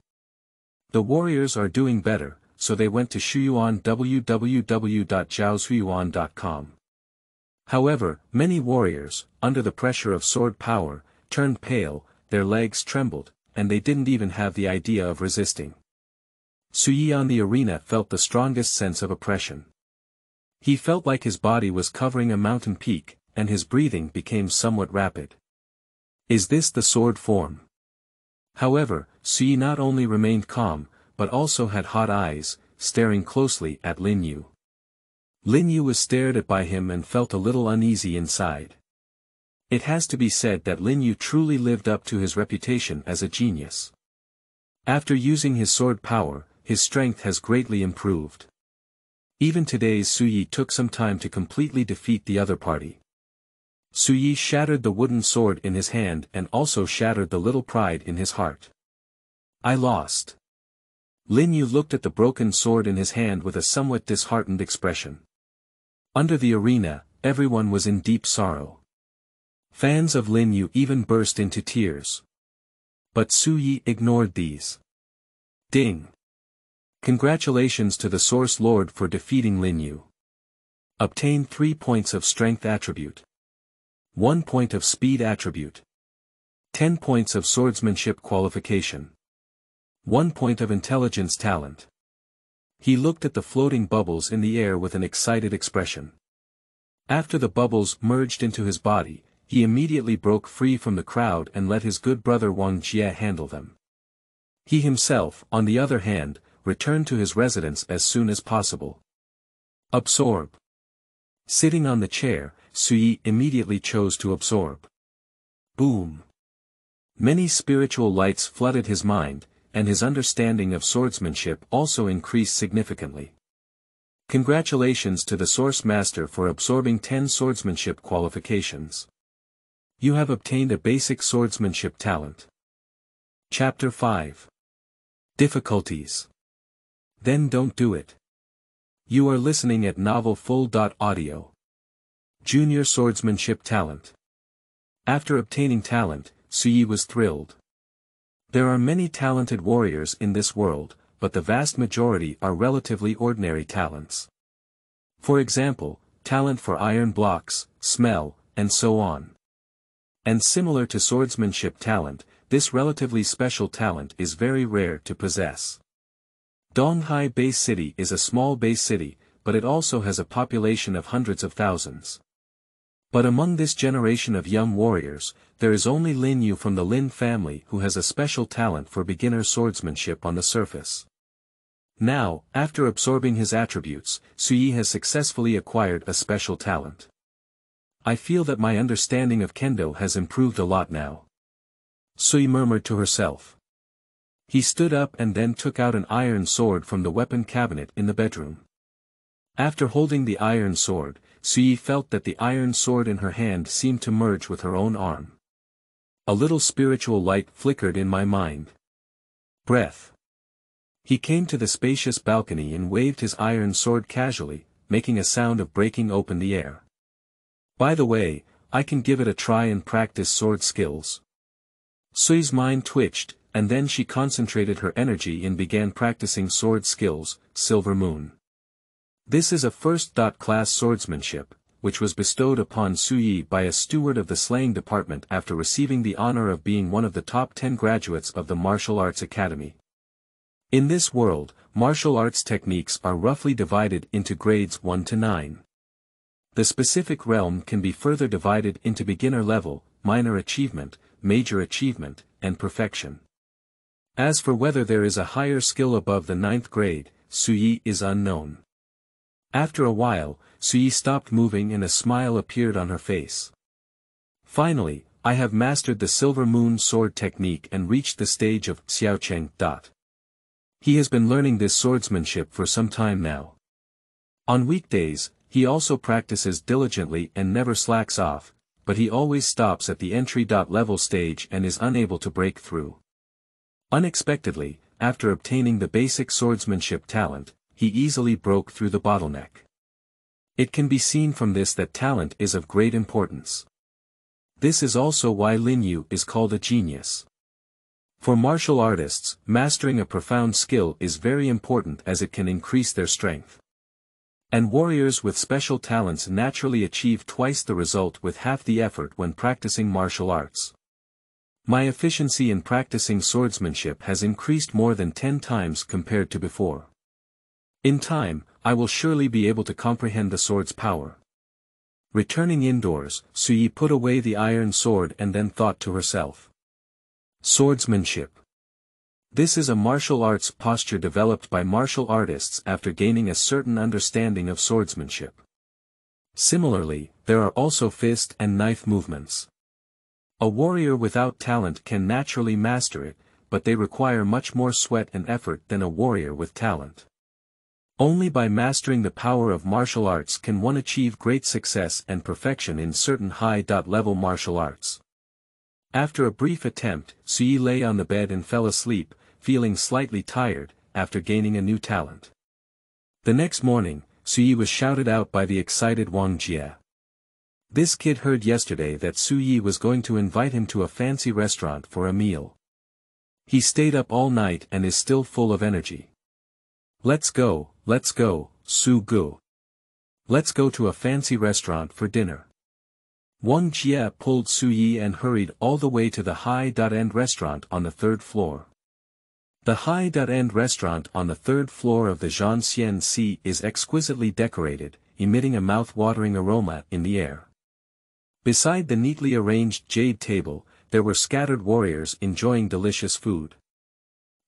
The warriors are doing better, so they went to Shuyuan www.zhaoshuyuan.com. However, many warriors, under the pressure of sword power, turned pale, their legs trembled, and they didn't even have the idea of resisting. Su Yi on the arena felt the strongest sense of oppression. He felt like his body was covering a mountain peak, and his breathing became somewhat rapid. Is this the sword form? However, Su Yi not only remained calm, but also had hot eyes, staring closely at Lin Yu. Lin Yu was stared at by him and felt a little uneasy inside. It has to be said that Lin Yu truly lived up to his reputation as a genius. After using his sword power, his strength has greatly improved. Even today's Su Yi took some time to completely defeat the other party. Su Yi shattered the wooden sword in his hand and also shattered the little pride in his heart. I lost. Lin Yu looked at the broken sword in his hand with a somewhat disheartened expression. Under the arena, everyone was in deep sorrow. Fans of Lin Yu even burst into tears. But Su Yi ignored these. Ding! Congratulations to the Source Lord for defeating Lin Yu. Obtain 3 points of Strength attribute. 1 point of Speed attribute. 10 points of Swordsmanship qualification. 1 point of Intelligence talent. He looked at the floating bubbles in the air with an excited expression. After the bubbles merged into his body, he immediately broke free from the crowd and let his good brother Wang Jie handle them. He himself, on the other hand, returned to his residence as soon as possible. Absorb. Sitting on the chair, Su Yi immediately chose to absorb. Boom. Many spiritual lights flooded his mind, and his understanding of swordsmanship also increased significantly. Congratulations to the Source Master for absorbing 10 swordsmanship qualifications. You have obtained a basic swordsmanship talent. Chapter 5. Difficulties. Then don't do it. You are listening at novelfull.audio. Junior swordsmanship talent. After obtaining talent, Suyi was thrilled. There are many talented warriors in this world, but the vast majority are relatively ordinary talents. For example, talent for iron blocks, smell, and so on. And similar to swordsmanship talent, this relatively special talent is very rare to possess. Donghai Bay City is a small bay city, but it also has a population of hundreds of thousands. But among this generation of young warriors, there is only Lin Yu from the Lin family who has a special talent for beginner swordsmanship on the surface. Now, after absorbing his attributes, Suyi has successfully acquired a special talent. I feel that my understanding of Kendo has improved a lot now. Suyi murmured to herself. He stood up and then took out an iron sword from the weapon cabinet in the bedroom. After holding the iron sword, Suyi felt that the iron sword in her hand seemed to merge with her own arm. A little spiritual light flickered in my mind. Breath. He came to the spacious balcony and waved his iron sword casually, making a sound of breaking open the air. By the way, I can give it a try and practice sword skills. Sui's mind twitched, and then she concentrated her energy and began practicing sword skills, Silver Moon. This is a first-class swordsmanship, which was bestowed upon Suyi by a steward of the slaying department after receiving the honor of being one of the top 10 graduates of the Martial Arts Academy. In this world, martial arts techniques are roughly divided into grades 1 to 9. The specific realm can be further divided into beginner level, minor achievement, major achievement, and perfection. As for whether there is a higher skill above the 9th grade, Suyi is unknown. After a while, Suyi stopped moving and a smile appeared on her face. Finally, I have mastered the Silver Moon sword technique and reached the stage of Xiaocheng. He has been learning this swordsmanship for some time now. On weekdays, he also practices diligently and never slacks off, but he always stops at the entry-level stage and is unable to break through. Unexpectedly, after obtaining the basic swordsmanship talent, he easily broke through the bottleneck. It can be seen from this that talent is of great importance. This is also why Lin Yu is called a genius. For martial artists, mastering a profound skill is very important as it can increase their strength. And warriors with special talents naturally achieve twice the result with half the effort when practicing martial arts. My efficiency in practicing swordsmanship has increased more than 10 times compared to before. In time, I will surely be able to comprehend the sword's power. Returning indoors, Suyi put away the iron sword and then thought to herself. Swordsmanship. This is a martial arts posture developed by martial artists after gaining a certain understanding of swordsmanship. Similarly, there are also fist and knife movements. A warrior without talent can naturally master it, but they require much more sweat and effort than a warrior with talent. Only by mastering the power of martial arts can one achieve great success and perfection in certain high-level martial arts. After a brief attempt, Suyi lay on the bed and fell asleep, feeling slightly tired, after gaining a new talent. The next morning, Suyi was shouted out by the excited Wang Jie. This kid heard yesterday that Suyi was going to invite him to a fancy restaurant for a meal. He stayed up all night and is still full of energy. Let's go, Su Gu. Let's go to a fancy restaurant for dinner. Wang Jie pulled Suyi and hurried all the way to the high-end restaurant on the 3rd floor. The high-end restaurant on the 3rd floor of the Zhanxian Sea is exquisitely decorated, emitting a mouth-watering aroma in the air. Beside the neatly arranged jade table, there were scattered warriors enjoying delicious food.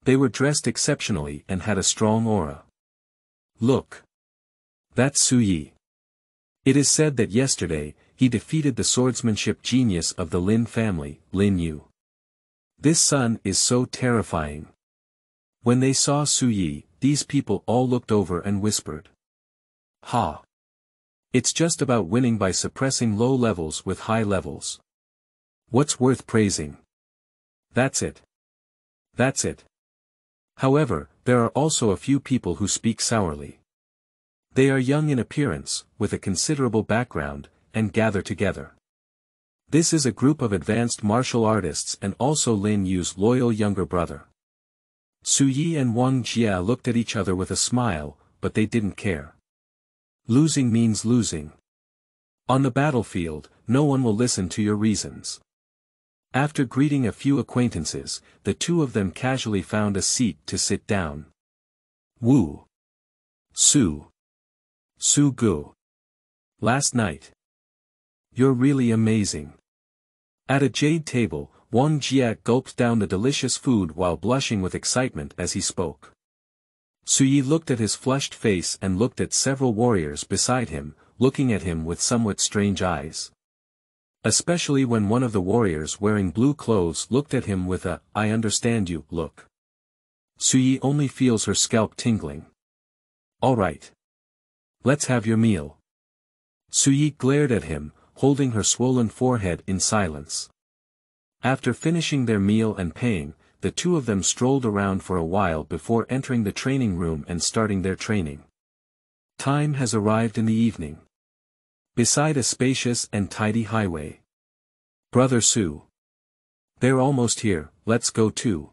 They were dressed exceptionally and had a strong aura. Look. That's Suyi. It is said that yesterday, he defeated the swordsmanship genius of the Lin family, Lin Yu. This son is so terrifying. When they saw Suyi, these people all looked over and whispered. Ha! It's just about winning by suppressing low levels with high levels. What's worth praising? That's it. That's it. However, there are also a few people who speak sourly. They are young in appearance, with a considerable background, and gather together. This is a group of advanced martial artists and also Lin Yu's loyal younger brother. Su Yi and Wang Jia looked at each other with a smile, but they didn't care. Losing means losing. On the battlefield, no one will listen to your reasons. After greeting a few acquaintances, the two of them casually found a seat to sit down. Wu. Su. Su Gu. Last night. You're really amazing. At a jade table, Wang Jia gulped down the delicious food while blushing with excitement as he spoke. Su Yi looked at his flushed face and looked at several warriors beside him, looking at him with somewhat strange eyes. Especially when one of the warriors wearing blue clothes looked at him with a, "I understand you," look. Su Yi only feels her scalp tingling. "All right. Let's have your meal." Su Yi glared at him, holding her swollen forehead in silence. After finishing their meal and paying, the two of them strolled around for a while before entering the training room and starting their training. Time has arrived in the evening. Beside a spacious and tidy highway. "Brother Su. They're almost here, let's go too."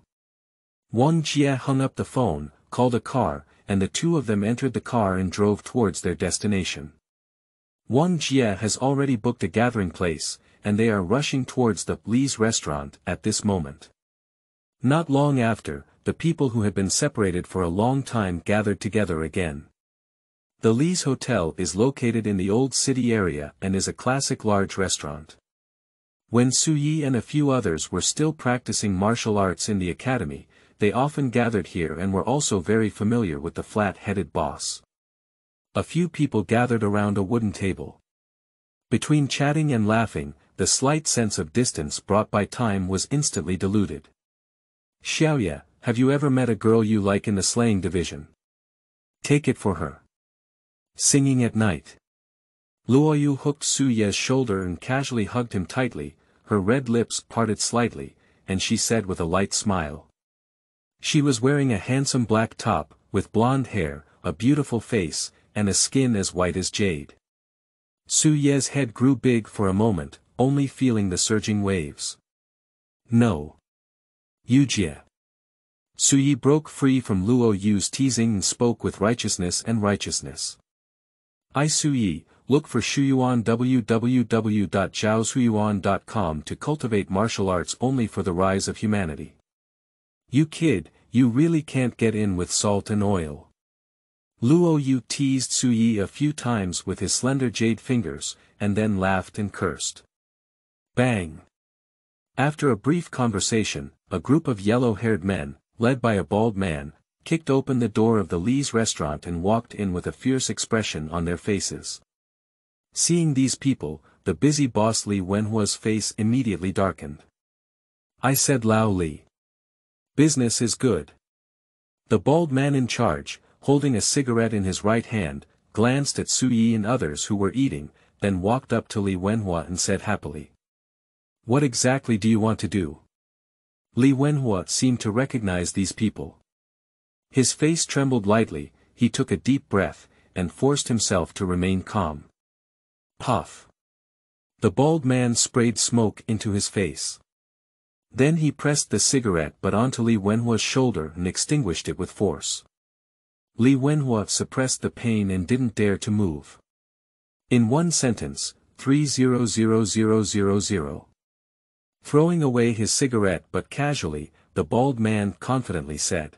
Wang Jia hung up the phone, called a car, and the two of them entered the car and drove towards their destination. Wang Jia has already booked a gathering place, and they are rushing towards the Li's restaurant at this moment. Not long after, the people who had been separated for a long time gathered together again. The Li's Hotel is located in the old city area and is a classic large restaurant. When Su Yi and a few others were still practicing martial arts in the academy, they often gathered here and were also very familiar with the flat-headed boss. A few people gathered around a wooden table. Between chatting and laughing, the slight sense of distance brought by time was instantly diluted. "Xiaoya, have you ever met a girl you like in the slaying division? Take it for her. Singing at night." Luoyu hooked Su Ye's shoulder and casually hugged him tightly, her red lips parted slightly, and she said with a light smile. She was wearing a handsome black top, with blonde hair, a beautiful face, and a skin as white as jade. Su Ye's head grew big for a moment, only feeling the surging waves. "No. Yujie." Su Yi broke free from Luo Yu's teasing and spoke with righteousness. "I Su Yi, look for Shuyuan www.zhaoshuyuan.com to cultivate martial arts only for the rise of humanity. You kid, you really can't get in with salt and oil." Luo Yu teased Su Yi a few times with his slender jade fingers, and then laughed and cursed. Bang! After a brief conversation, a group of yellow-haired men, led by a bald man, kicked open the door of the Li's restaurant and walked in with a fierce expression on their faces. Seeing these people, the busy boss Li Wenhua's face immediately darkened. "I said Lao Li. Business is good." The bald man in charge, holding a cigarette in his right hand, glanced at Su Yi and others who were eating, then walked up to Li Wenhua and said happily. "What exactly do you want to do?" Li Wenhua seemed to recognize these people. His face trembled lightly, he took a deep breath, and forced himself to remain calm. Puff. The bald man sprayed smoke into his face. Then he pressed the cigarette butt onto Li Wenhua's shoulder and extinguished it with force. Li Wenhua suppressed the pain and didn't dare to move. In one sentence, 300,000. Throwing away his cigarette but casually, the bald man confidently said.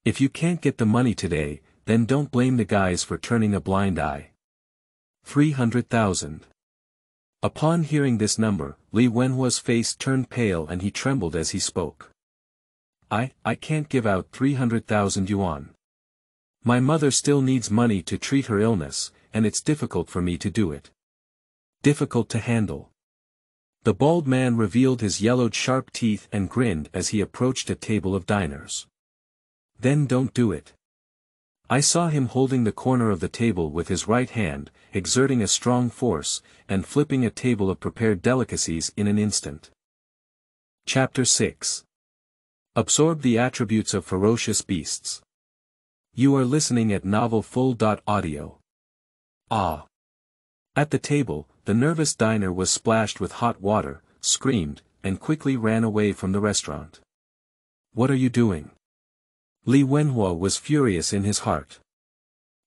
"If you can't get the money today, then don't blame the guys for turning a blind eye." 300,000. Upon hearing this number, Li Wenhua's face turned pale and he trembled as he spoke. I can't give out 300,000 yuan. My mother still needs money to treat her illness, and it's difficult for me to do it. Difficult to handle." The bald man revealed his yellowed sharp teeth and grinned as he approached a table of diners. "Then don't do it." I saw him holding the corner of the table with his right hand, exerting a strong force, and flipping a table of prepared delicacies in an instant. Chapter 6. Absorb the attributes of ferocious beasts. You are listening at novelfull.audio. Ah. At the table, the nervous diner was splashed with hot water, screamed, and quickly ran away from the restaurant. "What are you doing?" Li Wenhua was furious in his heart.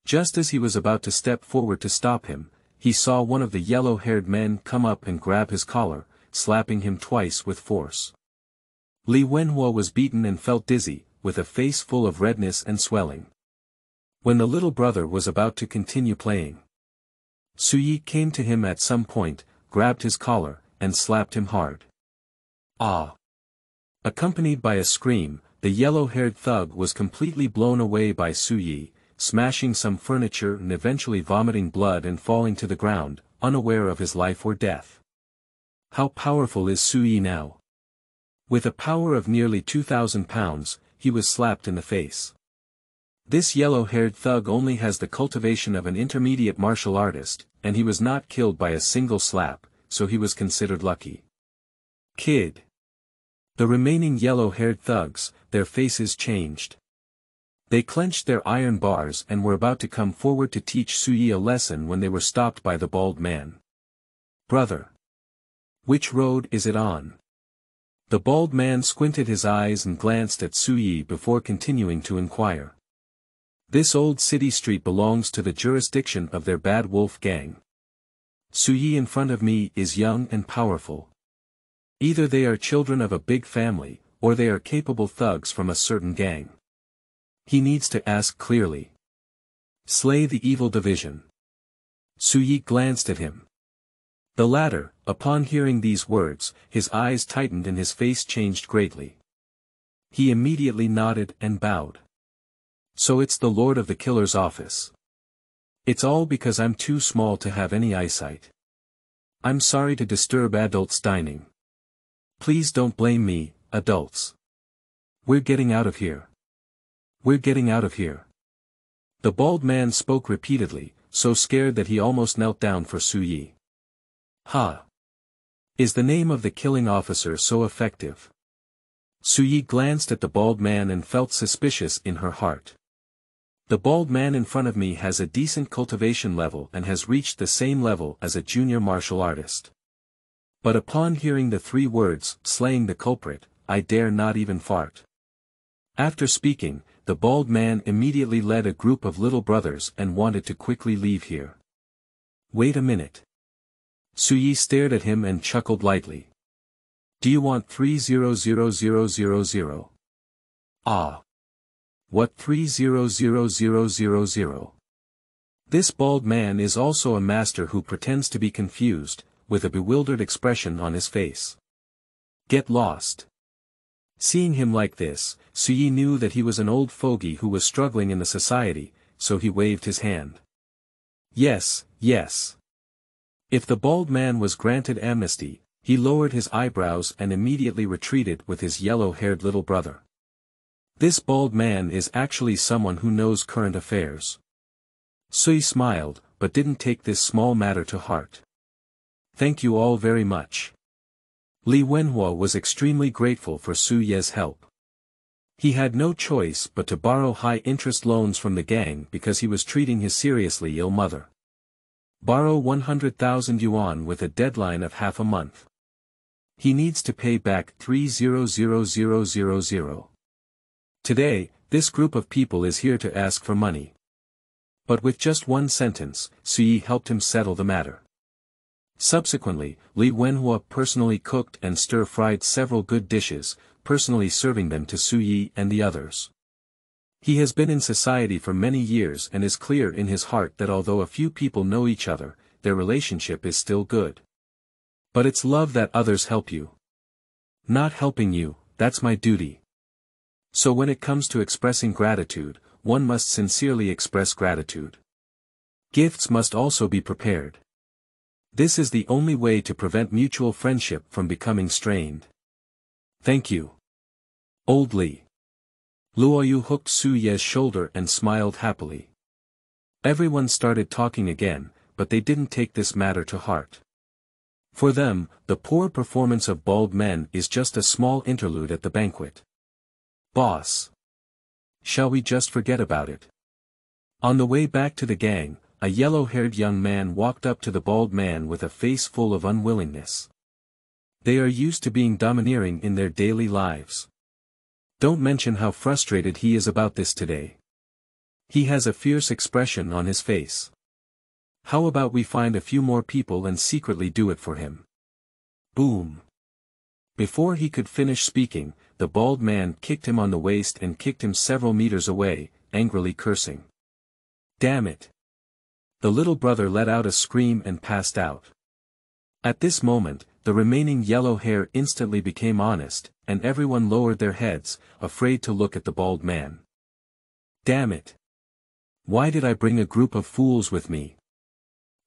Just as he was about to step forward to stop him, he saw one of the yellow-haired men come up and grab his collar, slapping him twice with force. Li Wenhua was beaten and felt dizzy, with a face full of redness and swelling. When the little brother was about to continue playing, Suyi came to him at some point, grabbed his collar, and slapped him hard. "Ah!" Accompanied by a scream, the yellow-haired thug was completely blown away by Suyi, smashing some furniture and eventually vomiting blood and falling to the ground, unaware of his life or death. How powerful is Suyi now? With a power of nearly 2,000 pounds, he was slapped in the face. This yellow-haired thug only has the cultivation of an intermediate martial artist, and he was not killed by a single slap, so he was considered lucky. "Kid." The remaining yellow-haired thugs, their faces changed. They clenched their iron bars and were about to come forward to teach Suyi a lesson when they were stopped by the bald man. "Brother. Which road is it on?" The bald man squinted his eyes and glanced at Suyi before continuing to inquire. "This old city street belongs to the jurisdiction of their bad wolf gang. Suyi in front of me is young and powerful. Either they are children of a big family, or they are capable thugs from a certain gang. He needs to ask clearly. Slay the evil division." Suyi glanced at him. The latter, upon hearing these words, his eyes tightened and his face changed greatly. He immediately nodded and bowed. "So it's the Lord of the Killer's office. It's all because I'm too small to have any eyesight. I'm sorry to disturb adults dining. Please don't blame me, adults. We're getting out of here. We're getting out of here." The bald man spoke repeatedly, so scared that he almost knelt down for Suyi. "Ha! Is the name of the killing officer so effective?" Suyi glanced at the bald man and felt suspicious in her heart. The bald man in front of me has a decent cultivation level and has reached the same level as a junior martial artist. But upon hearing the 3 words, "slaying the culprit," I dare not even fart. After speaking, the bald man immediately led a group of little brothers and wanted to quickly leave here. "Wait a minute." Suyi stared at him and chuckled lightly. "Do you want 300000? Ah. What 300000? This bald man is also a master who pretends to be confused, with a bewildered expression on his face. Get lost. Seeing him like this, Suyi knew that he was an old fogey who was struggling in the society, so he waved his hand. Yes, yes. If the bald man was granted amnesty, he lowered his eyebrows and immediately retreated with his yellow-haired little brother. This bald man is actually someone who knows current affairs. Suyi smiled, but didn't take this small matter to heart. Thank you all very much. Li Wenhua was extremely grateful for Su Ye's help. He had no choice but to borrow high-interest loans from the gang because he was treating his seriously ill mother. Borrow 100,000 yuan with a deadline of half a month. He needs to pay back 300,000. Today, this group of people is here to ask for money. But with just one sentence, Suyi helped him settle the matter. Subsequently, Li Wenhua personally cooked and stir-fried several good dishes, personally serving them to Suyi and the others. He has been in society for many years and is clear in his heart that although a few people know each other, their relationship is still good. But it's love that others help you. Not helping you, that's my duty. So when it comes to expressing gratitude, one must sincerely express gratitude. Gifts must also be prepared. This is the only way to prevent mutual friendship from becoming strained. Thank you. Old Li. Luoyu hooked Su Ye's shoulder and smiled happily. Everyone started talking again, but they didn't take this matter to heart. For them, the poor performance of bald men is just a small interlude at the banquet. Boss. Shall we just forget about it? On the way back to the gang, a yellow-haired young man walked up to the bald man with a face full of unwillingness. They are used to being domineering in their daily lives. Don't mention how frustrated he is about this today. He has a fierce expression on his face. How about we find a few more people and secretly do it for him? Boom. Before he could finish speaking, the bald man kicked him on the waist and kicked him several meters away, angrily cursing. Damn it. The little brother let out a scream and passed out. At this moment, the remaining yellow hair instantly became honest, and everyone lowered their heads, afraid to look at the bald man. Damn it. Why did I bring a group of fools with me?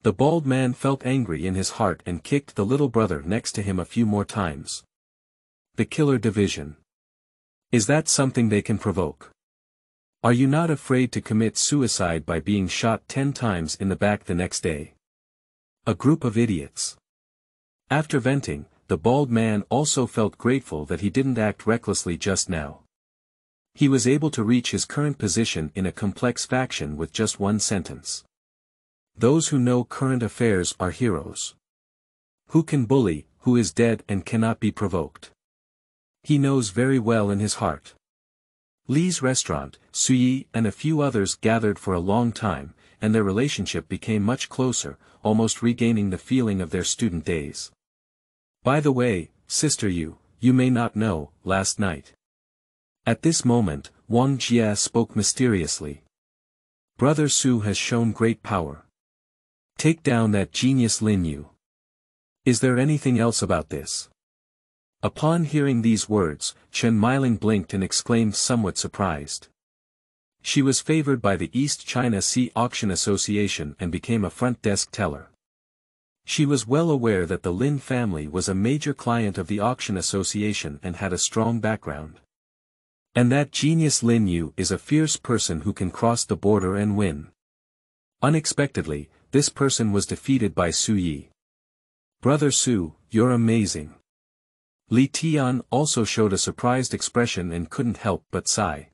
The bald man felt angry in his heart and kicked the little brother next to him a few more times. The killer division. Is that something they can provoke? Are you not afraid to commit suicide by being shot 10 times in the back the next day? A group of idiots. After venting, the bald man also felt grateful that he didn't act recklessly just now. He was able to reach his current position in a complex faction with just one sentence. Those who know current affairs are heroes. Who can bully, who is dead and cannot be provoked? He knows very well in his heart. Li's restaurant, Suyi and a few others gathered for a long time, and their relationship became much closer, almost regaining the feeling of their student days. By the way, Sister you may not know, last night. At this moment, Wang Jia spoke mysteriously. Brother Su has shown great power. Take down that genius Lin Yu. Is there anything else about this? Upon hearing these words, Chen Meiling blinked and exclaimed somewhat surprised. She was favored by the East China Sea Auction Association and became a front desk teller. She was well aware that the Lin family was a major client of the auction association and had a strong background. And that genius Lin Yu is a fierce person who can cross the border and win. Unexpectedly, this person was defeated by Su Yi. Brother Su, you're amazing. Li Tian also showed a surprised expression and couldn't help but sigh.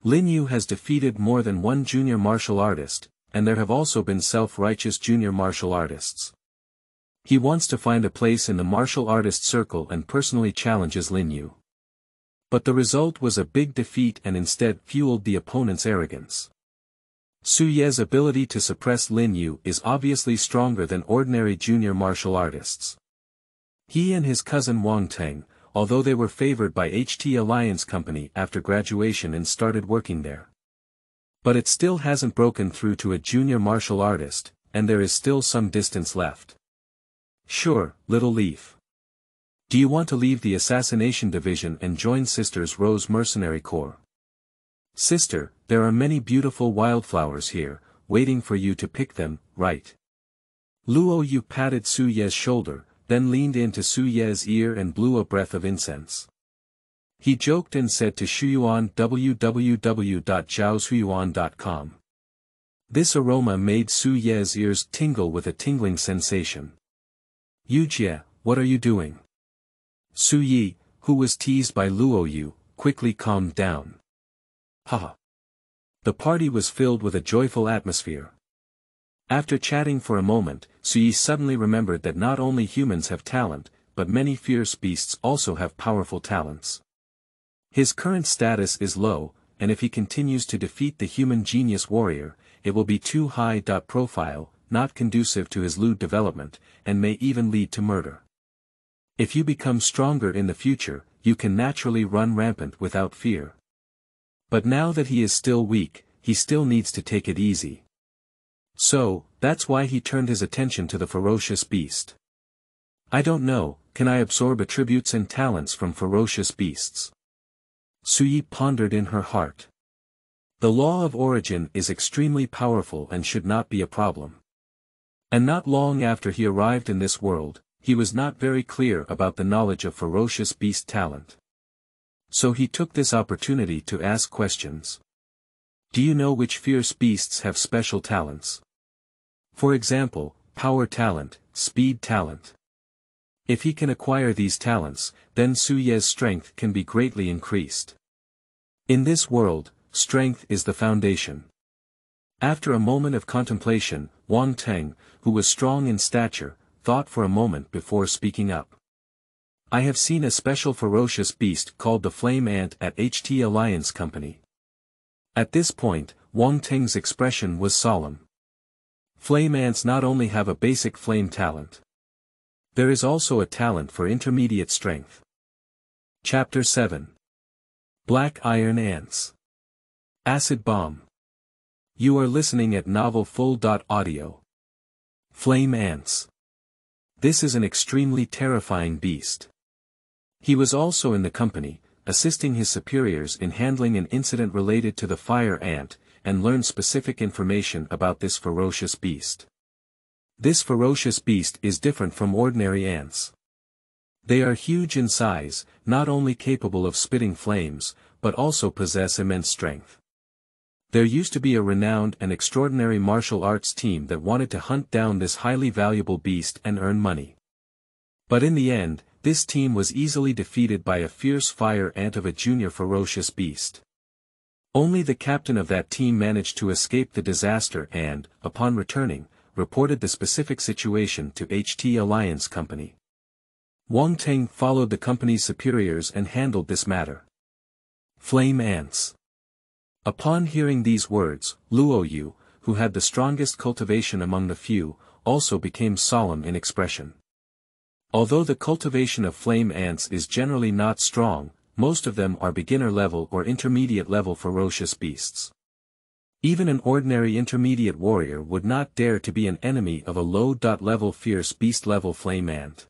Lin Yu has defeated more than one junior martial artist, and there have also been self-righteous junior martial artists. He wants to find a place in the martial artist circle and personally challenges Lin Yu. But the result was a big defeat and instead fueled the opponent's arrogance. Su Ye's ability to suppress Lin Yu is obviously stronger than ordinary junior martial artists. He and his cousin Wang Teng, although they were favored by HT Alliance Company after graduation and started working there. But it still hasn't broken through to a junior martial artist, and there is still some distance left. Sure, Little Leaf. Do you want to leave the assassination division and join Sister's Rose Mercenary Corps? Sister, there are many beautiful wildflowers here, waiting for you to pick them, right? Luo Yu patted Su Ye's shoulder, then leaned into Su Ye's ear and blew a breath of incense. He joked and said to Shuyuan www.zhaoshuyuan.com. This aroma made Su Ye's ears tingle with a tingling sensation. Yujie, what are you doing? Su Yi, who was teased by Luo Yu, quickly calmed down. Haha. The party was filled with a joyful atmosphere. After chatting for a moment, Su Yi suddenly remembered that not only humans have talent, but many fierce beasts also have powerful talents. His current status is low, and if he continues to defeat the human genius warrior, it will be too high profile, not conducive to his lewd development, and may even lead to murder. If you become stronger in the future, you can naturally run rampant without fear. But now that he is still weak, he still needs to take it easy. So, that's why he turned his attention to the ferocious beast. I don't know, can I absorb attributes and talents from ferocious beasts? Su Yi pondered in her heart. The law of origin is extremely powerful and should not be a problem. And not long after he arrived in this world, he was not very clear about the knowledge of ferocious beast talent. So he took this opportunity to ask questions. Do you know which fierce beasts have special talents? For example, power talent, speed talent. If he can acquire these talents, then Su Ye's strength can be greatly increased. In this world, strength is the foundation. After a moment of contemplation, Wang Teng, who was strong in stature, thought for a moment before speaking up. I have seen a special ferocious beast called the flame ant at HT Alliance Company. At this point, Wang Teng's expression was solemn. Flame ants not only have a basic flame talent. There is also a talent for intermediate strength. Chapter 7. Black Iron Ants. Acid Bomb. You are listening at novelfull.audio. Flame ants. This is an extremely terrifying beast. He was also in the company, assisting his superiors in handling an incident related to the fire ant, and learned specific information about this ferocious beast. This ferocious beast is different from ordinary ants. They are huge in size, not only capable of spitting flames, but also possess immense strength. There used to be a renowned and extraordinary martial arts team that wanted to hunt down this highly valuable beast and earn money. But in the end, this team was easily defeated by a fierce fire ant of a junior ferocious beast. Only the captain of that team managed to escape the disaster and, upon returning, reported the specific situation to HT Alliance Company. Wang Teng followed the company's superiors and handled this matter. Flame ants. Upon hearing these words, Luo Yu, who had the strongest cultivation among the few, also became solemn in expression. Although the cultivation of flame ants is generally not strong, most of them are beginner-level or intermediate-level ferocious beasts. Even an ordinary intermediate warrior would not dare to be an enemy of a low-level fierce beast-level flame ant.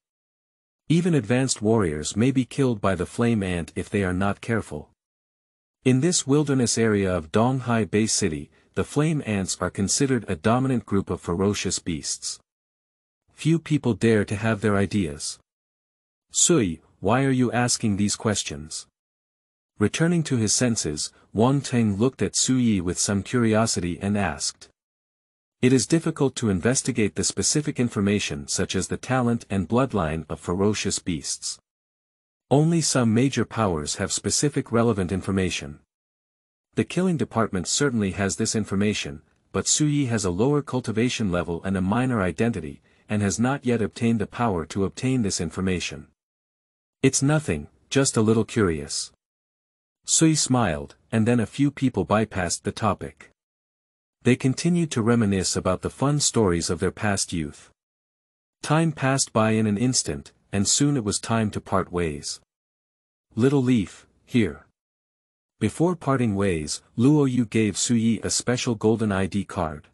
Even advanced warriors may be killed by the flame ant if they are not careful. In this wilderness area of Donghai Bay City, the flame ants are considered a dominant group of ferocious beasts. Few people dare to have their ideas. Sui, why are you asking these questions? Returning to his senses, Wang Teng looked at Sui with some curiosity and asked. It is difficult to investigate the specific information such as the talent and bloodline of ferocious beasts. Only some major powers have specific relevant information. The killing department certainly has this information, but Sui has a lower cultivation level and a minor identity, and has not yet obtained the power to obtain this information. It's nothing, just a little curious. Sui smiled, and then a few people bypassed the topic. They continued to reminisce about the fun stories of their past youth. Time passed by in an instant, and soon it was time to part ways. Little Leaf, here. Before parting ways, Luo Yu gave Sui a special golden ID card.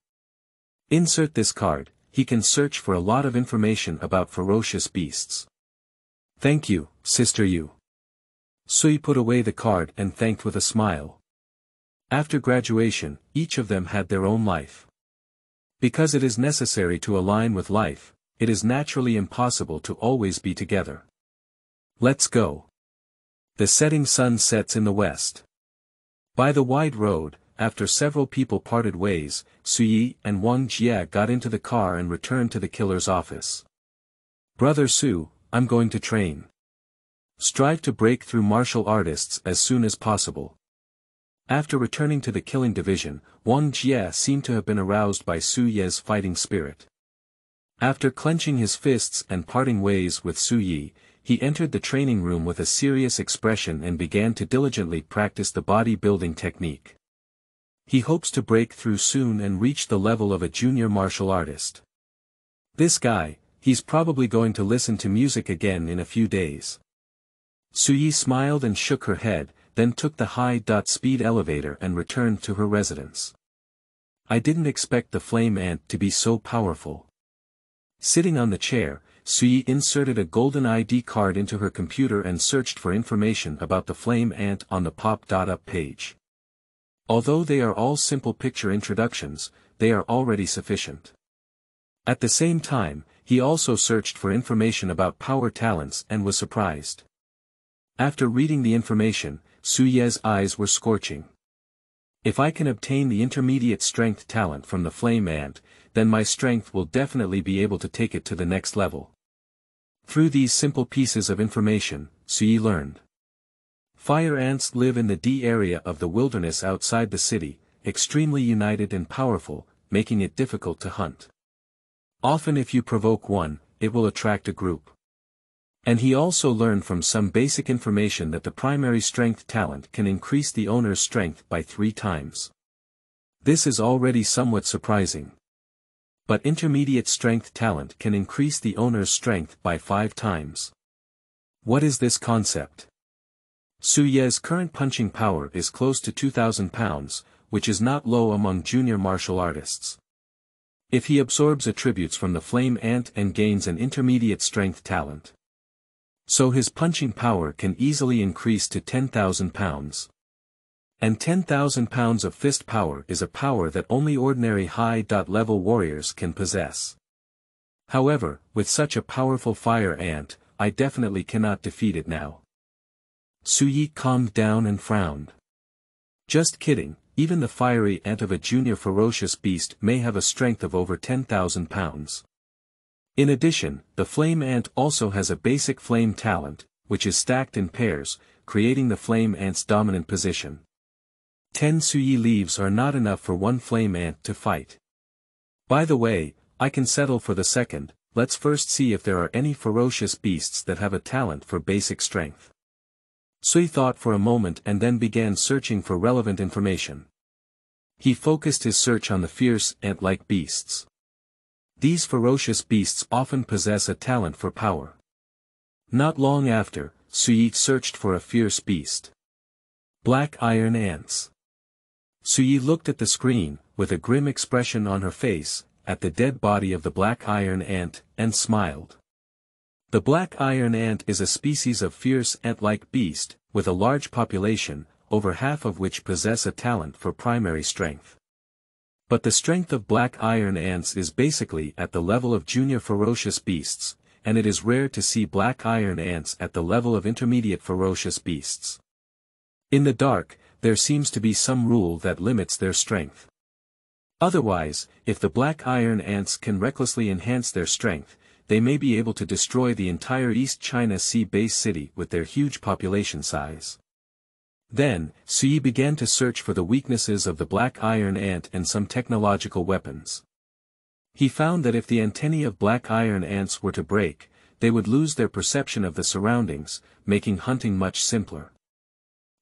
Insert this card, he can search for a lot of information about ferocious beasts. Thank you, Sister Yu. Sui put away the card and thanked with a smile. After graduation, each of them had their own life. Because it is necessary to align with life, it is naturally impossible to always be together. Let's go. The setting sun sets in the west. By the wide road, after several people parted ways, Sui and Wang Jie got into the car and returned to the killer's office. Brother Su, I'm going to train. Strive to break through martial artists as soon as possible. After returning to the killing division, Wang Jie seemed to have been aroused by Su Ye's fighting spirit. After clenching his fists and parting ways with Su Yi, he entered the training room with a serious expression and began to diligently practice the body-building technique. He hopes to break through soon and reach the level of a junior martial artist. This guy, he's probably going to listen to music again in a few days. Su Yi smiled and shook her head, then took the high-speed elevator and returned to her residence. I didn't expect the flame ant to be so powerful. Sitting on the chair, Sui inserted a golden ID card into her computer and searched for information about the flame ant on the pop.up page. Although they are all simple picture introductions, they are already sufficient. At the same time, he also searched for information about power talents and was surprised. After reading the information, Suye's eyes were scorching. If I can obtain the intermediate strength talent from the flame ant, then my strength will definitely be able to take it to the next level. Through these simple pieces of information, Suyi learned. Fire ants live in the D area of the wilderness outside the city, extremely united and powerful, making it difficult to hunt. Often if you provoke one, it will attract a group. And he also learned from some basic information that the primary strength talent can increase the owner's strength by 3 times. This is already somewhat surprising. But intermediate strength talent can increase the owner's strength by 5 times. What is this concept? Su Ye's current punching power is close to 2,000 pounds, which is not low among junior martial artists. If he absorbs attributes from the flame ant and gains an intermediate strength talent, so his punching power can easily increase to 10,000 pounds. And 10,000 pounds of fist power is a power that only ordinary high-level warriors can possess. However, with such a powerful fire ant, I definitely cannot defeat it now. Su Yi calmed down and frowned. Just kidding, even the fiery ant of a junior ferocious beast may have a strength of over 10,000 pounds. In addition, the flame ant also has a basic flame talent, which is stacked in pairs, creating the flame ant's dominant position. 10 Su Yi leaves are not enough for one flame ant to fight. By the way, I can settle for the second. Let's first see if there are any ferocious beasts that have a talent for basic strength. Sui thought for a moment and then began searching for relevant information. He focused his search on the fierce, ant-like beasts. These ferocious beasts often possess a talent for power. Not long after, Sui searched for a fierce beast. Black iron ants. Sui looked at the screen, with a grim expression on her face, at the dead body of the black iron ant, and smiled. The black iron ant is a species of fierce ant-like beast, with a large population, over half of which possess a talent for primary strength. But the strength of black iron ants is basically at the level of junior ferocious beasts, and it is rare to see black iron ants at the level of intermediate ferocious beasts. In the dark, there seems to be some rule that limits their strength. Otherwise, if the black iron ants can recklessly enhance their strength, they may be able to destroy the entire East China Sea base city with their huge population size. Then, Sui began to search for the weaknesses of the black iron ant and some technological weapons. He found that if the antennae of black iron ants were to break, they would lose their perception of the surroundings, making hunting much simpler.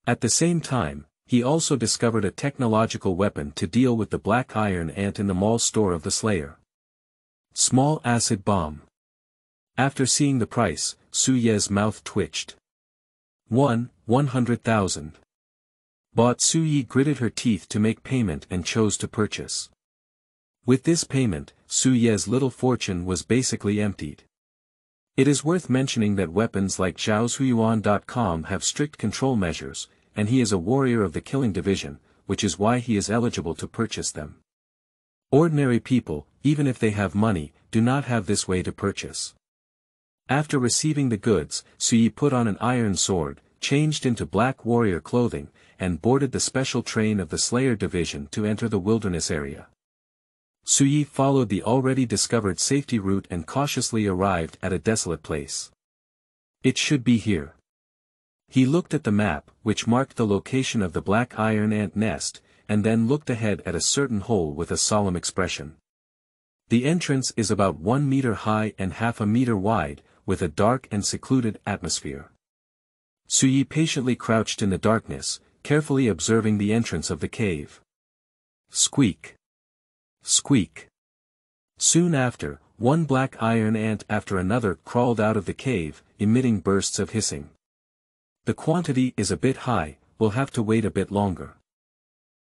At the same time, he also discovered a technological weapon to deal with the black iron ant in the mall store of the Slayer. Small acid bomb. After seeing the price, Su Ye's mouth twitched. 100,000. But Su Yi gritted her teeth to make payment and chose to purchase. With this payment, Su Ye's little fortune was basically emptied. It is worth mentioning that weapons like zhaoshuyuan.com have strict control measures, and he is a warrior of the killing division, which is why he is eligible to purchase them. Ordinary people, even if they have money, do not have this way to purchase. After receiving the goods, Su Yi put on an iron sword, changed into black warrior clothing, and boarded the special train of the Slayer division to enter the wilderness area. Su Yi followed the already discovered safety route and cautiously arrived at a desolate place. It should be here. He looked at the map, which marked the location of the black iron ant nest, and then looked ahead at a certain hole with a solemn expression. The entrance is about 1 meter high and half a meter wide, with a dark and secluded atmosphere. Su Yi patiently crouched in the darkness, carefully observing the entrance of the cave. Squeak. Squeak. Soon after, one black iron ant after another crawled out of the cave, emitting bursts of hissing. The quantity is a bit high, we'll have to wait a bit longer.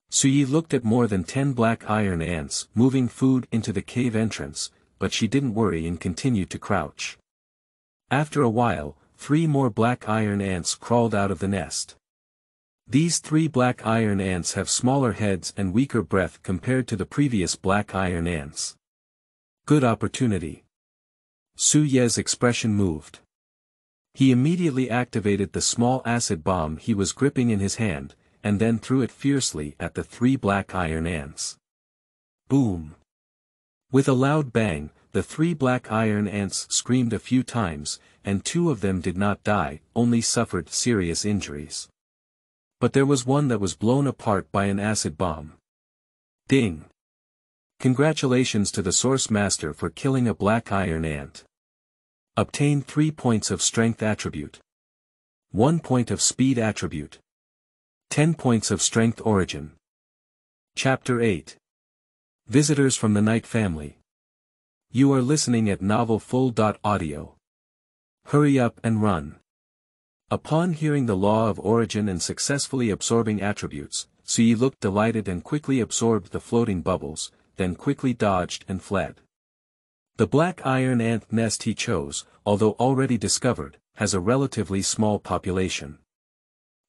Su Yi looked at more than 10 black iron ants moving food into the cave entrance, but she didn't worry and continued to crouch. After a while, 3 more black iron ants crawled out of the nest. These 3 black iron ants have smaller heads and weaker breath compared to the previous black iron ants. Good opportunity. Su Ye's expression moved. He immediately activated the small acid bomb he was gripping in his hand, and then threw it fiercely at the 3 black iron ants. Boom! With a loud bang, the 3 black iron ants screamed a few times, and 2 of them did not die, only suffered serious injuries. But there was one that was blown apart by an acid bomb. Ding! Congratulations to the Source Master for killing a black iron ant. Obtain 3 points of Strength attribute. 1 point of Speed attribute. 10 points of Strength origin. Chapter 8. Visitors from the Night Family. You are listening at Novel Full.audio. Hurry up and run. Upon hearing the law of origin and successfully absorbing attributes, Sui looked delighted and quickly absorbed the floating bubbles, then quickly dodged and fled. The black iron ant nest he chose, although already discovered, has a relatively small population.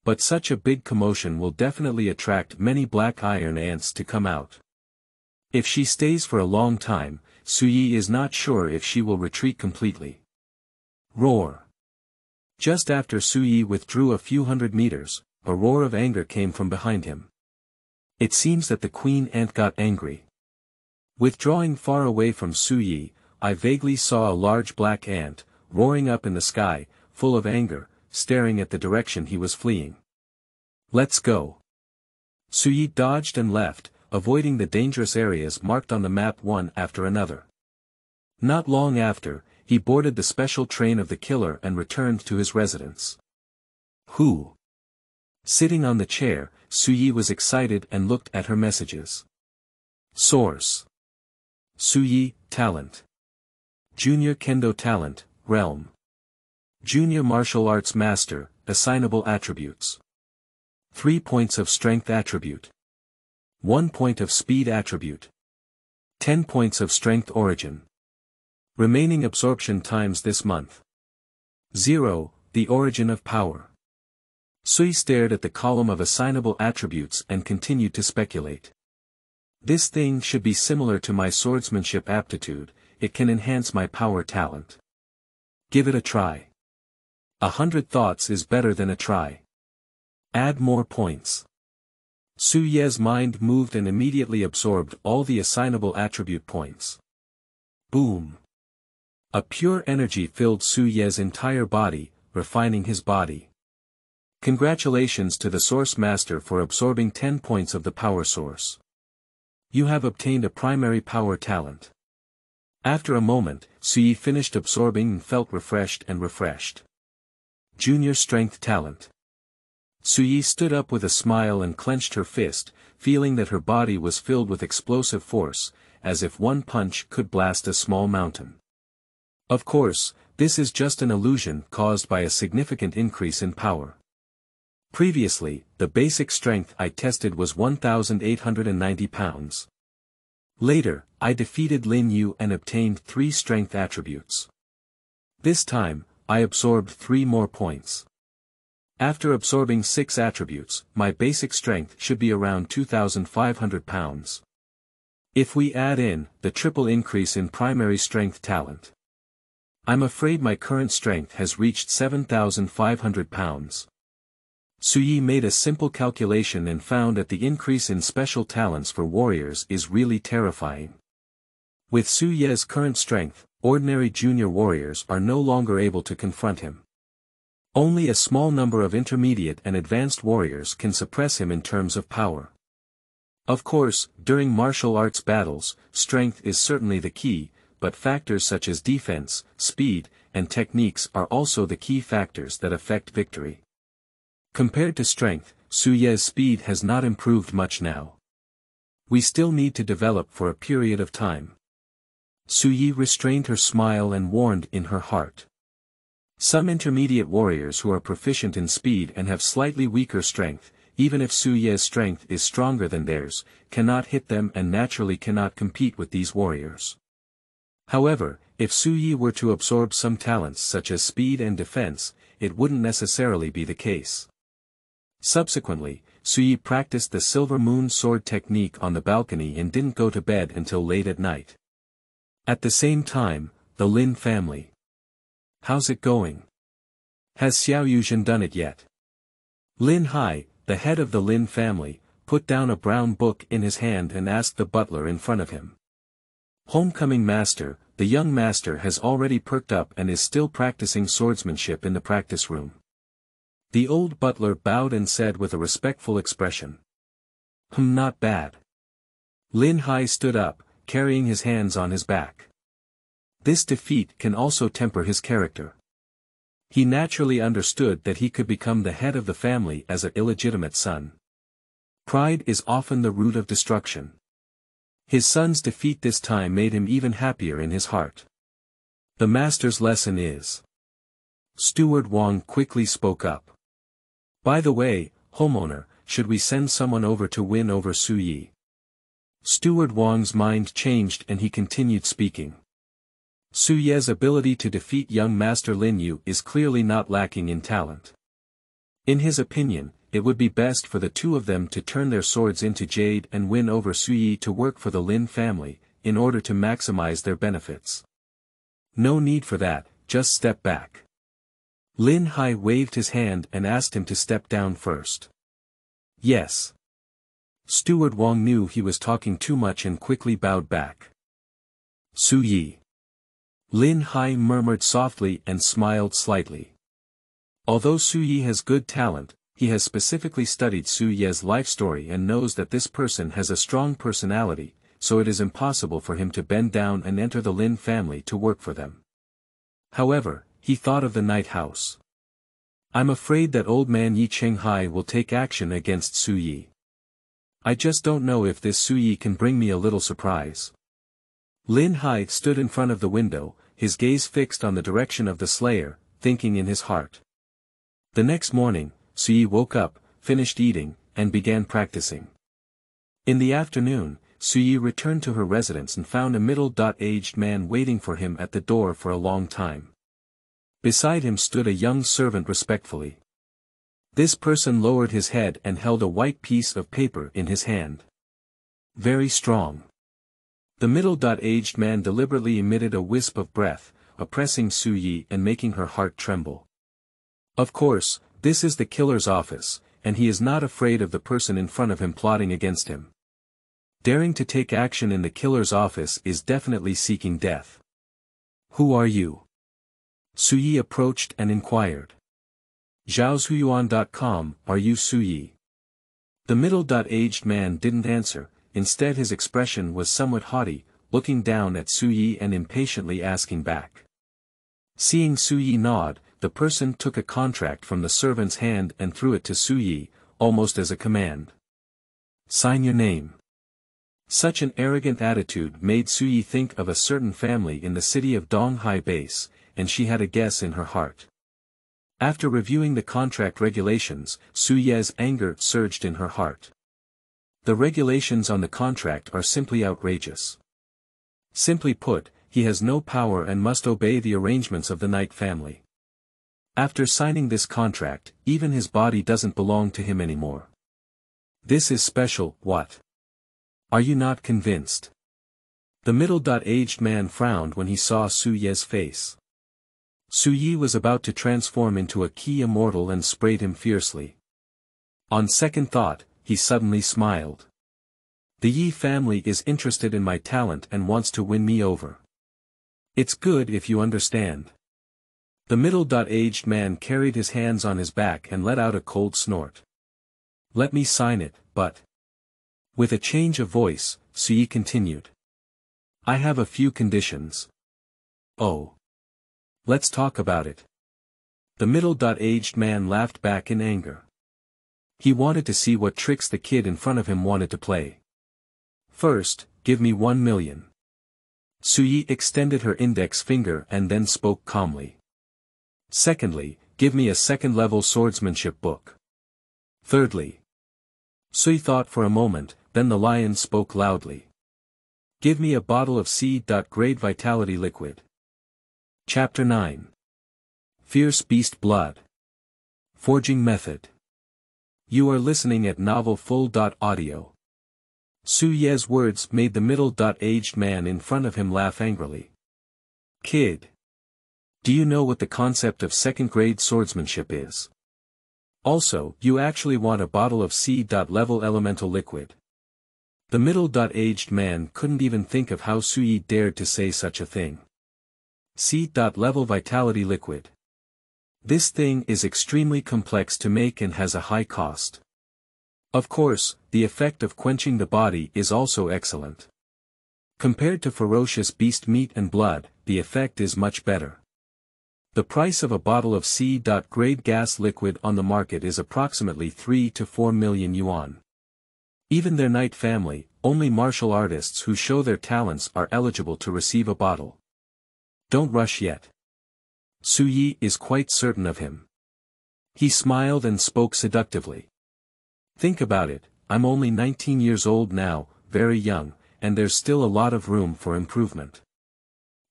But such a big commotion will definitely attract many black iron ants to come out. If she stays for a long time, Sui is not sure if she will retreat completely. Roar! Just after Sui withdrew a few hundred meters, a roar of anger came from behind him. It seems that the queen ant got angry. Withdrawing far away from Sui, I vaguely saw a large black ant, roaring up in the sky, full of anger, staring at the direction he was fleeing. Let's go. Sui dodged and left, avoiding the dangerous areas marked on the map one after another. Not long after, he boarded the special train of the killer and returned to his residence. Who? Sitting on the chair, Sui was excited and looked at her messages. Source. Sui, Talent. Junior Kendo Talent, Realm. Junior Martial Arts Master, Assignable Attributes. 3 points of Strength attribute. 1 point of Speed attribute. 10 points of Strength origin. Remaining absorption times this month. 0, the origin of power. Sui stared at the column of assignable attributes and continued to speculate. This thing should be similar to my swordsmanship aptitude, it can enhance my power talent. Give it a try. 100 thoughts is better than a try. Add more points. Suye's mind moved and immediately absorbed all the assignable attribute points. Boom. A pure energy filled Suye's entire body, refining his body. Congratulations to the Source Master for absorbing 10 points of the power source. You have obtained a primary power talent. After a moment, Sui finished absorbing and felt refreshed. Junior Strength Talent. Sui stood up with a smile and clenched her fist, feeling that her body was filled with explosive force, as if one punch could blast a small mountain. Of course, this is just an illusion caused by a significant increase in power. Previously, the basic strength I tested was 1,890 pounds. Later, I defeated Lin Yu and obtained 3 strength attributes. This time, I absorbed 3 more points. After absorbing 6 attributes, my basic strength should be around 2,500 pounds. If we add in the triple increase in primary strength talent, I'm afraid my current strength has reached 7,500 pounds. Sui made a simple calculation and found that the increase in special talents for warriors is really terrifying. With Suye's current strength, ordinary junior warriors are no longer able to confront him. Only a small number of intermediate and advanced warriors can suppress him in terms of power. Of course, during martial arts battles, strength is certainly the key, but factors such as defense, speed, and techniques are also the key factors that affect victory. Compared to strength, Suye's speed has not improved much now. We still need to develop for a period of time. Sui restrained her smile and warned in her heart. Some intermediate warriors who are proficient in speed and have slightly weaker strength, even if Suye's strength is stronger than theirs, cannot hit them and naturally cannot compete with these warriors. However, if Sui were to absorb some talents such as speed and defense, it wouldn't necessarily be the case. Subsequently, Sui practiced the Silver Moon Sword technique on the balcony and didn't go to bed until late at night. At the same time, the Lin family. How's it going? Has Xiao Yuzhen done it yet? Lin Hai, the head of the Lin family, put down a brown book in his hand and asked the butler in front of him. Homecoming Master, the young master has already perked up and is still practicing swordsmanship in the practice room. The old butler bowed and said with a respectful expression. Not bad. Lin Hai stood up, carrying his hands on his back. This defeat can also temper his character. He naturally understood that he could become the head of the family as an illegitimate son. Pride is often the root of destruction. His son's defeat this time made him even happier in his heart. The master's lesson is. Steward Wang quickly spoke up. By the way, homeowner, should we send someone over to win over Su Yi? Steward Wang's mind changed and he continued speaking. Su Ye's ability to defeat young Master Lin Yu is clearly not lacking in talent. In his opinion, it would be best for the two of them to turn their swords into jade and win over Su Yi to work for the Lin family, in order to maximize their benefits. No need for that, just step back. Lin Hai waved his hand and asked him to step down first. Yes. Steward Wang knew he was talking too much and quickly bowed back. Su Yi. Lin Hai murmured softly and smiled slightly. Although Su Yi has good talent, he has specifically studied Su Ye's life story and knows that this person has a strong personality, so it is impossible for him to bend down and enter the Lin family to work for them. However, he thought of the night house. I'm afraid that old man Yi Chenghai will take action against Su Yi. I just don't know if this Su Yi can bring me a little surprise. Lin Hai stood in front of the window, his gaze fixed on the direction of the slayer, thinking in his heart. The next morning, Su Yi woke up, finished eating, and began practicing. In the afternoon, Su Yi returned to her residence and found a middle-aged man waiting for him at the door for a long time. Beside him stood a young servant respectfully. This person lowered his head and held a white piece of paper in his hand. Very strong. The middle-aged man deliberately emitted a wisp of breath, oppressing Su Yi and making her heart tremble. Of course, this is the killer's office, and he is not afraid of the person in front of him plotting against him. Daring to take action in the killer's office is definitely seeking death. Who are you? Su Yi approached and inquired. Zhaoshuyuan.com, are you Su Yi? The middle-aged man didn't answer, instead his expression was somewhat haughty, looking down at Su Yi and impatiently asking back. Seeing Su Yi nod, the person took a contract from the servant's hand and threw it to Su Yi, almost as a command. Sign your name. Such an arrogant attitude made Su Yi think of a certain family in the city of Donghai Base, and she had a guess in her heart. After reviewing the contract regulations, Su Ye's anger surged in her heart. The regulations on the contract are simply outrageous. Simply put, he has no power and must obey the arrangements of the Knight family. After signing this contract, even his body doesn't belong to him anymore. This is special, what? Are you not convinced? The middle-aged man frowned when he saw Su Ye's face. Su Yi was about to transform into a key immortal and sprayed him fiercely. On second thought, he suddenly smiled. The Yi family is interested in my talent and wants to win me over. It's good if you understand. The middle-aged man carried his hands on his back and let out a cold snort. Let me sign it, but... With a change of voice, Su Yi continued. I have a few conditions. Oh. Let's talk about it. The middle-aged man laughed back in anger. He wanted to see what tricks the kid in front of him wanted to play. First, give me 1 million. Su Yi extended her index finger and then spoke calmly. Secondly, give me a second-level swordsmanship book. Thirdly. Su Yi thought for a moment, then the lion spoke loudly. Give me a bottle of C.grade vitality liquid. Chapter 9. Fierce Beast Blood. Forging Method. You are listening at novelfull.audio. Su Ye's words made the middle-aged man in front of him laugh angrily. Kid. Do you know what the concept of second-grade swordsmanship is? Also, you actually want a bottle of C.level elemental liquid. The middle-aged man couldn't even think of how Su Yi dared to say such a thing. C.level vitality liquid. This thing is extremely complex to make and has a high cost. Of course, the effect of quenching the body is also excellent. Compared to ferocious beast meat and blood, the effect is much better. The price of a bottle of C.grade gas liquid on the market is approximately 3 to 4 million yuan. Even their knight family, only martial artists who show their talents are eligible to receive a bottle. Don't rush yet. Su Yi is quite certain of him. He smiled and spoke seductively. Think about it, I'm only 19 years old now, very young, and there's still a lot of room for improvement.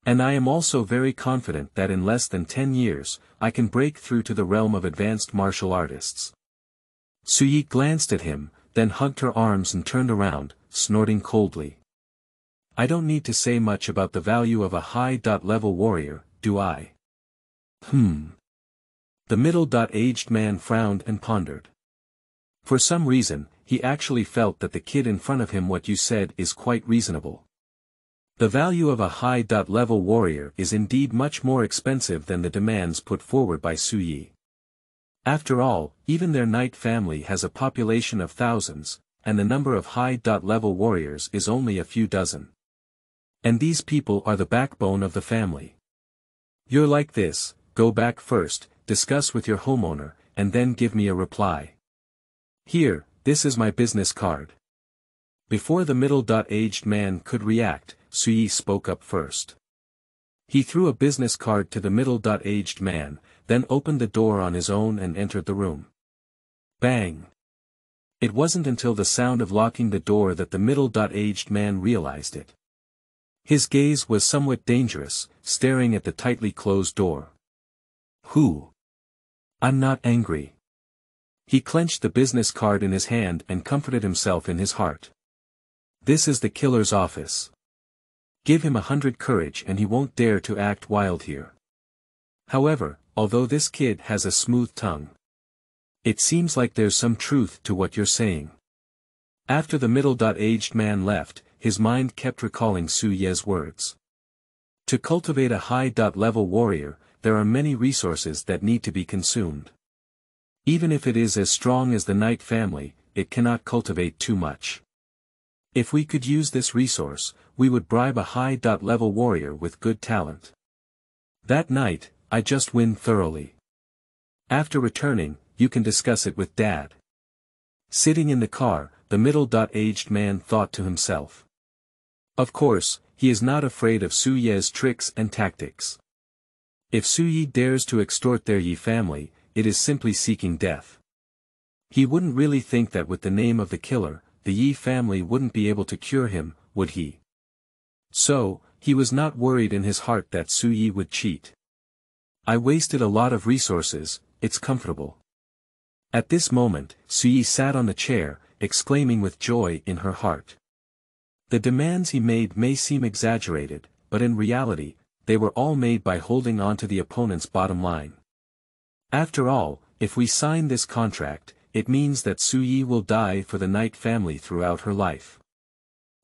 And I am also very confident that in less than 10 years, I can break through to the realm of advanced martial artists. Su Yi glanced at him, then hugged her arms and turned around, snorting coldly. I don't need to say much about the value of a high-level warrior, do I? The middle-aged man frowned and pondered. For some reason, he actually felt that the kid in front of him what you said is quite reasonable. The value of a high-level warrior is indeed much more expensive than the demands put forward by Su Yi. After all, even their knight family has a population of thousands, and the number of high-level warriors is only a few dozen. And these people are the backbone of the family. You're like this, go back first, discuss with your homeowner, and then give me a reply. Here, this is my business card. Before the middle-aged man could react, Su Yi spoke up first. He threw a business card to the middle-aged man, then opened the door on his own and entered the room. Bang! It wasn't until the sound of locking the door that the middle-aged man realized it. His gaze was somewhat dangerous, staring at the tightly closed door. Who? I'm not angry. He clenched the business card in his hand and comforted himself in his heart. This is the killer's office. Give him 100 courage and he won't dare to act wild here. However, although this kid has a smooth tongue, it seems like there's some truth to what you're saying. After the middle-aged man left, his mind kept recalling Su Ye's words. To cultivate a high-level warrior, there are many resources that need to be consumed. Even if it is as strong as the knight family, it cannot cultivate too much. If we could use this resource, we would bribe a high-level warrior with good talent. That night, I just win thoroughly. After returning, you can discuss it with Dad. Sitting in the car, the middle-aged man thought to himself. Of course, he is not afraid of Su Ye's tricks and tactics. If Su Yi dares to extort their Yi family, it is simply seeking death. He wouldn't really think that with the name of the killer, the Yi family wouldn't be able to cure him, would he? So, he was not worried in his heart that Su Yi would cheat. I wasted a lot of resources, it's comfortable. At this moment, Su Yi sat on the chair, exclaiming with joy in her heart. The demands he made may seem exaggerated, but in reality, they were all made by holding on to the opponent's bottom line. After all, if we sign this contract, it means that Su Yi will die for the knight family throughout her life.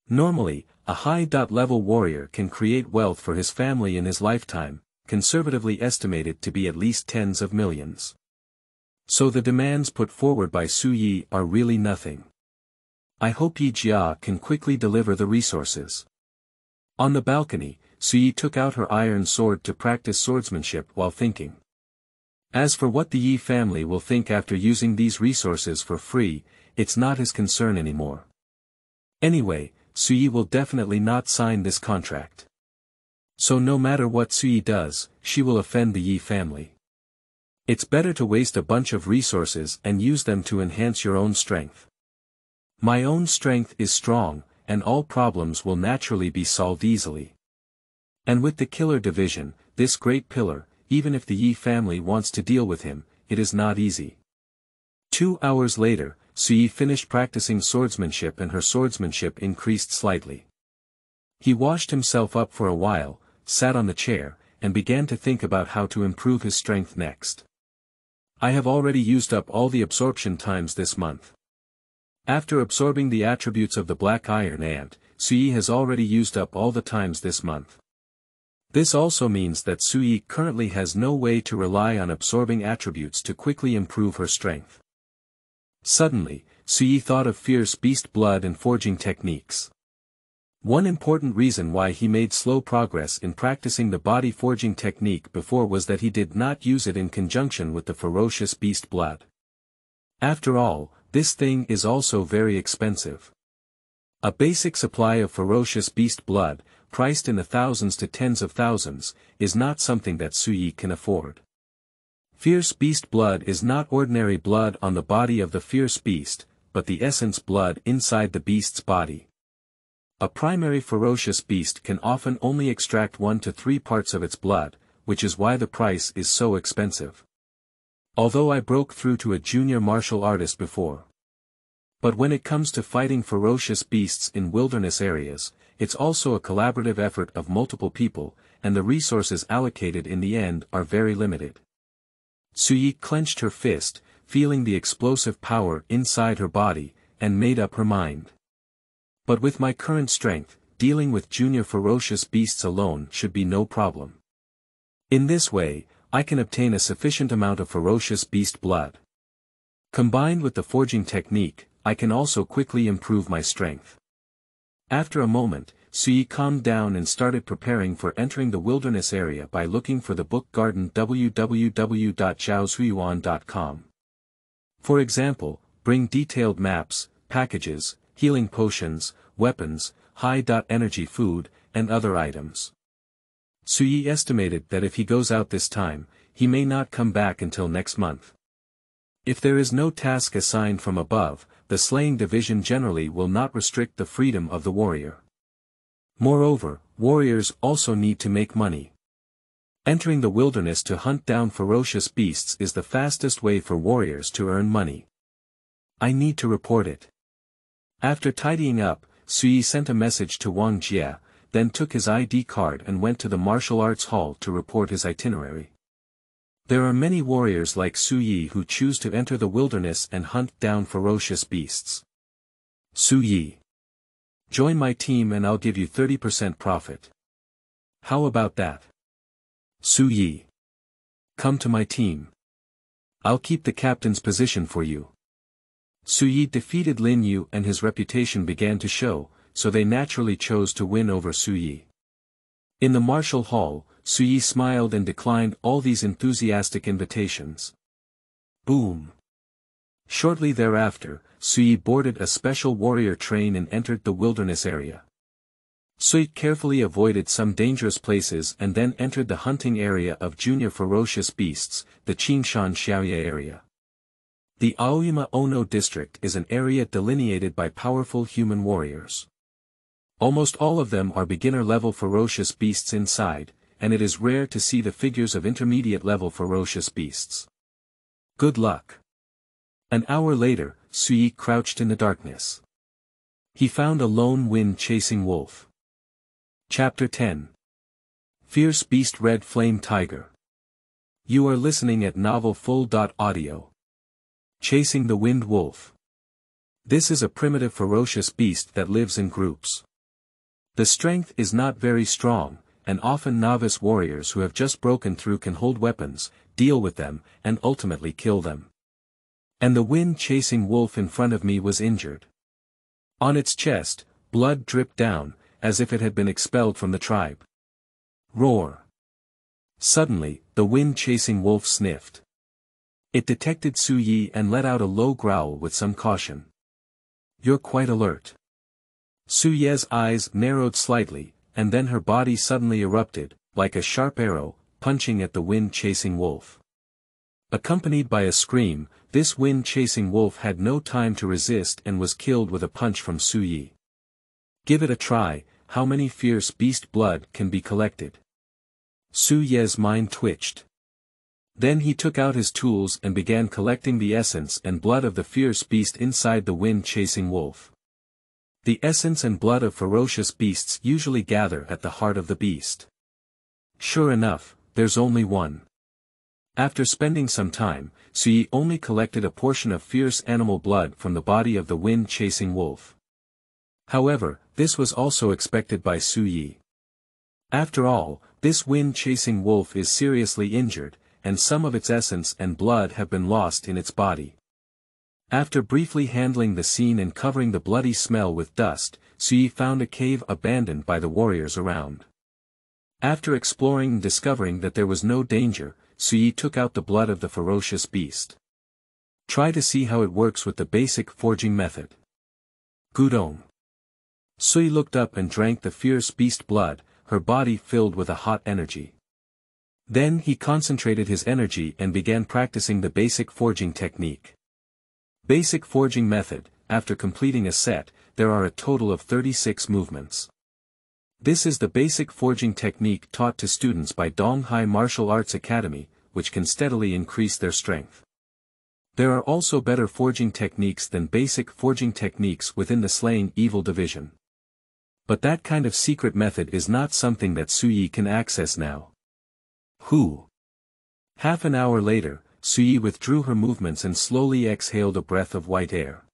Normally, a high-level warrior can create wealth for his family in his lifetime, conservatively estimated to be at least tens of millions. So the demands put forward by Su Yi are really nothing. I hope Yi Jia can quickly deliver the resources. On the balcony, Su Yi took out her iron sword to practice swordsmanship while thinking. As for what the Yi family will think after using these resources for free, it's not his concern anymore. Anyway, Su Yi will definitely not sign this contract. So no matter what Su Yi does, she will offend the Yi family. It's better to waste a bunch of resources and use them to enhance your own strength. My own strength is strong, and all problems will naturally be solved easily. And with the killer division, this great pillar, even if the Yi family wants to deal with him, it is not easy. 2 hours later, Su Yi finished practicing swordsmanship and her swordsmanship increased slightly. He washed himself up for a while, sat on the chair, and began to think about how to improve his strength next. I have already used up all the absorption times this month. After absorbing the attributes of the black iron ant, Su Yi has already used up all the times this month. This also means that Su Yi currently has no way to rely on absorbing attributes to quickly improve her strength. Suddenly, Sui thought of fierce beast blood and forging techniques. One important reason why he made slow progress in practicing the body forging technique before was that he did not use it in conjunction with the ferocious beast blood. After all, this thing is also very expensive. A basic supply of ferocious beast blood, priced in the thousands to tens of thousands, is not something that Sui can afford. Fierce beast blood is not ordinary blood on the body of the fierce beast, but the essence blood inside the beast's body. A primary ferocious beast can often only extract 1 to 3 parts of its blood, which is why the price is so expensive. Although I broke through to a junior martial artist before. But when it comes to fighting ferocious beasts in wilderness areas, it's also a collaborative effort of multiple people, and the resources allocated in the end are very limited. Sui clenched her fist, feeling the explosive power inside her body, and made up her mind. But with my current strength, dealing with junior ferocious beasts alone should be no problem. In this way, I can obtain a sufficient amount of ferocious beast blood. Combined with the forging technique, I can also quickly improve my strength. After a moment, Sui calmed down and started preparing for entering the wilderness area by looking for the book garden www.zhaozuiyuan.com. For example, bring detailed maps, packages, healing potions, weapons, high-energy food, and other items. Sui estimated that if he goes out this time, he may not come back until next month. If there is no task assigned from above, the slaying division generally will not restrict the freedom of the warrior. Moreover, warriors also need to make money. Entering the wilderness to hunt down ferocious beasts is the fastest way for warriors to earn money. I need to report it. After tidying up, Sui sent a message to Wang Jie, then took his ID card and went to the martial arts hall to report his itinerary. There are many warriors like Sui who choose to enter the wilderness and hunt down ferocious beasts. Sui. Join my team and I'll give you 30% profit. How about that? Sui. Come to my team. I'll keep the captain's position for you. Sui defeated Lin Yu and his reputation began to show, so they naturally chose to win over Sui. In the martial hall, Sui smiled and declined all these enthusiastic invitations. Boom. Shortly thereafter, Sui boarded a special warrior train and entered the wilderness area. Sui carefully avoided some dangerous places and then entered the hunting area of junior ferocious beasts, the Qingshan Xiaoye area. The Aoyama Ono district is an area delineated by powerful human warriors. Almost all of them are beginner-level ferocious beasts inside, and it is rare to see the figures of intermediate-level ferocious beasts. Good luck. An hour later, Sui crouched in the darkness. He found a lone wind-chasing wolf. Chapter 10. Fierce Beast Red Flame Tiger. You are listening at novelfull.audio. Chasing the Wind Wolf. This is a primitive ferocious beast that lives in groups. The strength is not very strong, and often novice warriors who have just broken through can hold weapons, deal with them, and ultimately kill them. And the wind-chasing wolf in front of me was injured. On its chest, blood dripped down, as if it had been expelled from the tribe. Roar. Suddenly, the wind-chasing wolf sniffed. It detected Sui and let out a low growl with some caution. You're quite alert. Suye's eyes narrowed slightly, and then her body suddenly erupted, like a sharp arrow, punching at the wind-chasing wolf. Accompanied by a scream, this wind-chasing wolf had no time to resist and was killed with a punch from Sui. Give it a try. How many fierce beast blood can be collected? Suye's mind twitched. Then he took out his tools and began collecting the essence and blood of the fierce beast inside the wind-chasing wolf. The essence and blood of ferocious beasts usually gather at the heart of the beast. Sure enough, there's only one. After spending some time, Sui only collected a portion of fierce animal blood from the body of the wind-chasing wolf. However, this was also expected by Sui. After all, this wind-chasing wolf is seriously injured, and some of its essence and blood have been lost in its body. After briefly handling the scene and covering the bloody smell with dust, Sui found a cave abandoned by the warriors around. After exploring and discovering that there was no danger, Sui took out the blood of the ferocious beast. Try to see how it works with the basic forging method. Gudong. Sui looked up and drank the fierce beast blood, her body filled with a hot energy. Then he concentrated his energy and began practicing the basic forging technique. Basic forging method. After completing a set, there are a total of 36 movements. This is the basic forging technique taught to students by Donghai Martial Arts Academy, which can steadily increase their strength. There are also better forging techniques than basic forging techniques within the Slaying Evil division. But that kind of secret method is not something that Sui can access now. Half an hour later, Sui withdrew her movements and slowly exhaled a breath of white air.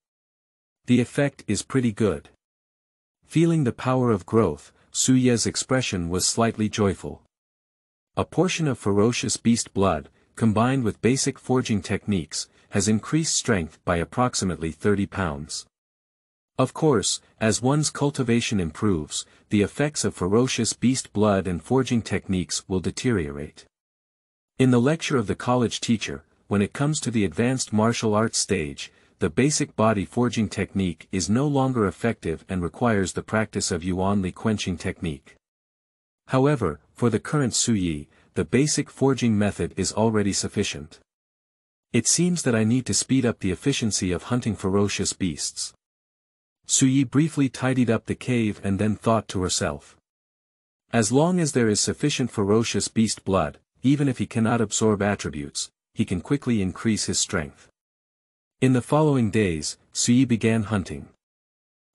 The effect is pretty good. Feeling the power of growth, Suye's expression was slightly joyful. A portion of ferocious beast blood, combined with basic forging techniques, has increased strength by approximately 30 pounds. Of course, as one's cultivation improves, the effects of ferocious beast blood and forging techniques will deteriorate. In the lecture of the college teacher, when it comes to the advanced martial arts stage, the basic body forging technique is no longer effective and requires the practice of Yuanli quenching technique. However, for the current Suyi, the basic forging method is already sufficient. It seems that I need to speed up the efficiency of hunting ferocious beasts. Suyi briefly tidied up the cave and then thought to herself. As long as there is sufficient ferocious beast blood, even if he cannot absorb attributes, he can quickly increase his strength. In the following days, Suyi began hunting.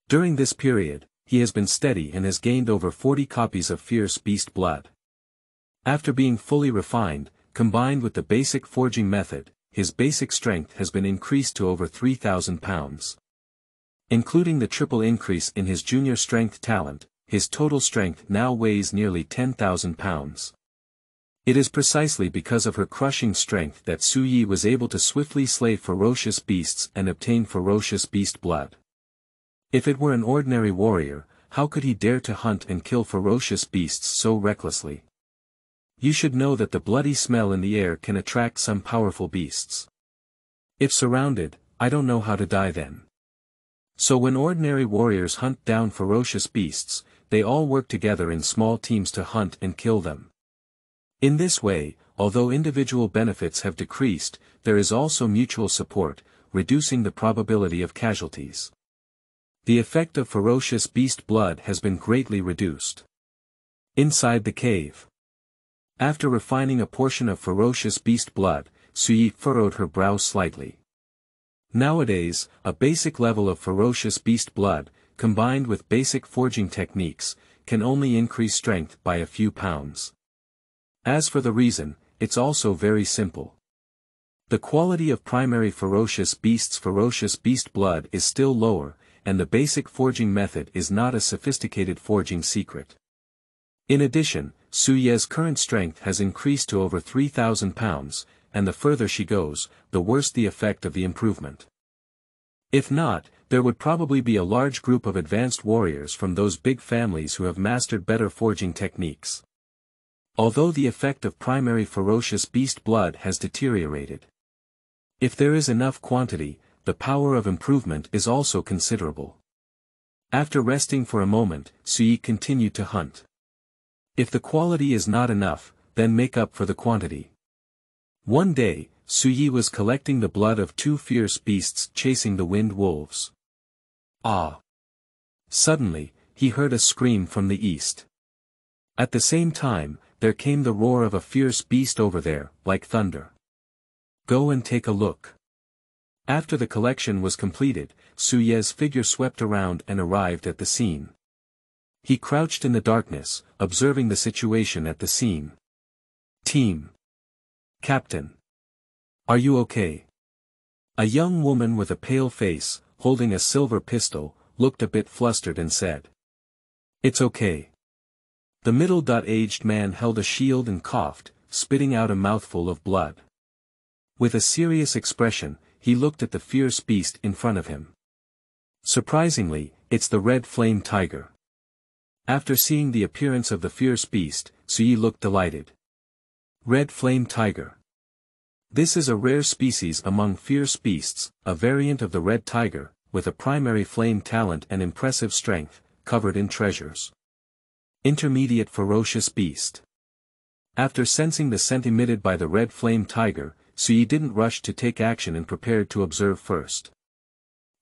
During this period, he has been steady and has gained over 40 copies of fierce beast blood. After being fully refined, combined with the basic forging method, his basic strength has been increased to over 3,000 pounds. Including the triple increase in his junior strength talent, his total strength now weighs nearly 10,000 pounds. It is precisely because of her crushing strength that Suyi was able to swiftly slay ferocious beasts and obtain ferocious beast blood. If it were an ordinary warrior, how could he dare to hunt and kill ferocious beasts so recklessly? You should know that the bloody smell in the air can attract some powerful beasts. If surrounded, I don't know how to die then. So when ordinary warriors hunt down ferocious beasts, they all work together in small teams to hunt and kill them. In this way, although individual benefits have decreased, there is also mutual support, reducing the probability of casualties. The effect of ferocious beast blood has been greatly reduced. Inside the cave. After refining a portion of ferocious beast blood, Suyi furrowed her brow slightly. Nowadays, a basic level of ferocious beast blood, combined with basic forging techniques, can only increase strength by a few pounds. As for the reason, it's also very simple. The quality of primary ferocious beast blood is still lower, and the basic forging method is not a sophisticated forging secret. In addition, Suye's current strength has increased to over 3,000 pounds, and the further she goes, the worse the effect of the improvement. If not, there would probably be a large group of advanced warriors from those big families who have mastered better forging techniques. Although the effect of primary ferocious beast blood has deteriorated. If there is enough quantity, the power of improvement is also considerable. After resting for a moment, Suyi continued to hunt. If the quality is not enough, then make up for the quantity. One day, Suyi was collecting the blood of two fierce beasts chasing the wind wolves. Ah! Suddenly, he heard a scream from the east. At the same time, there came the roar of a fierce beast over there, like thunder. Go and take a look. After the collection was completed, Suye's figure swept around and arrived at the scene. He crouched in the darkness, observing the situation at the scene. Team. Captain. Are you okay? A young woman with a pale face, holding a silver pistol, looked a bit flustered and said. It's okay. The middle-aged man held a shield and coughed, spitting out a mouthful of blood. With a serious expression, he looked at the fierce beast in front of him. Surprisingly, it's the red flame tiger. After seeing the appearance of the fierce beast, Sui looked delighted. Red flame tiger. This is a rare species among fierce beasts, a variant of the red tiger, with a primary flame talent and impressive strength, covered in treasures. Intermediate ferocious beast. After sensing the scent emitted by the red flame tiger, Sui didn't rush to take action and prepared to observe first.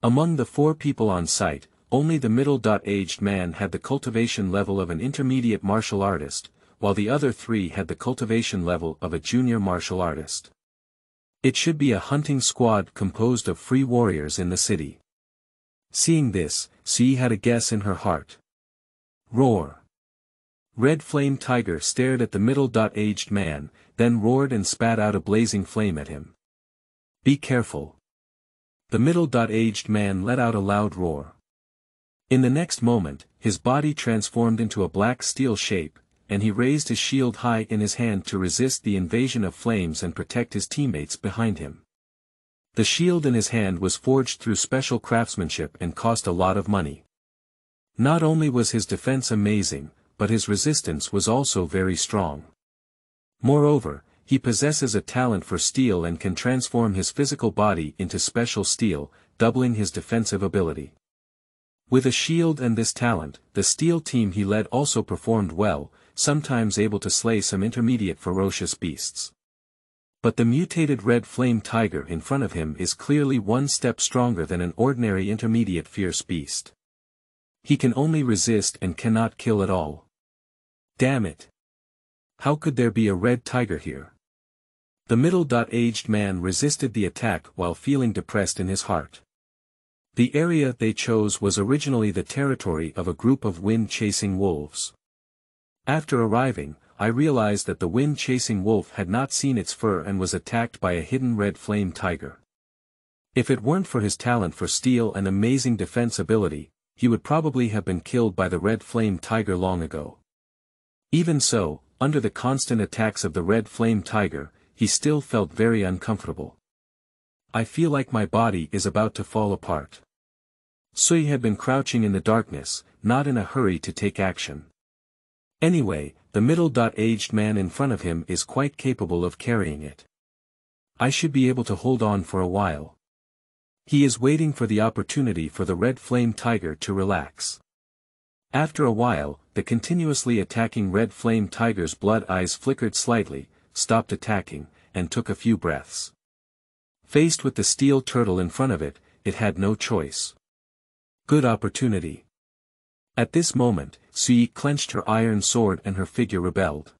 Among the 4 people on site, only the middle-aged man had the cultivation level of an intermediate martial artist, while the other 3 had the cultivation level of a junior martial artist. It should be a hunting squad composed of free warriors in the city. Seeing this, Sui had a guess in her heart. Roar. Red flame tiger stared at the middle-aged man, then roared and spat out a blazing flame at him. Be careful. The middle-aged man let out a loud roar. In the next moment, his body transformed into a black steel shape, and he raised his shield high in his hand to resist the invasion of flames and protect his teammates behind him. The shield in his hand was forged through special craftsmanship and cost a lot of money. Not only was his defense amazing, but his resistance was also very strong. Moreover, he possesses a talent for steel and can transform his physical body into special steel, doubling his defensive ability. With a shield and this talent, the steel team he led also performed well, sometimes able to slay some intermediate ferocious beasts. But the mutated red flame tiger in front of him is clearly 1 step stronger than an ordinary intermediate fierce beast. He can only resist and cannot kill at all. Damn it! How could there be a red tiger here? The middle-aged man resisted the attack while feeling depressed in his heart. The area they chose was originally the territory of a group of wind-chasing wolves. After arriving, I realized that the wind-chasing wolf had not seen its fur and was attacked by a hidden red flame tiger. If it weren't for his talent for steel and amazing defense ability, he would probably have been killed by the red flame tiger long ago. Even so, under the constant attacks of the red flame tiger, he still felt very uncomfortable. I feel like my body is about to fall apart. Sui had been crouching in the darkness, not in a hurry to take action. Anyway, the middle-aged man in front of him is quite capable of carrying it. I should be able to hold on for a while. He is waiting for the opportunity for the red flame tiger to relax. After a while, the continuously attacking red flame tiger's blood eyes flickered slightly, stopped attacking, and took a few breaths. Faced with the steel turtle in front of it, it had no choice. Good opportunity. At this moment, Sui clenched her iron sword and her figure rebelled.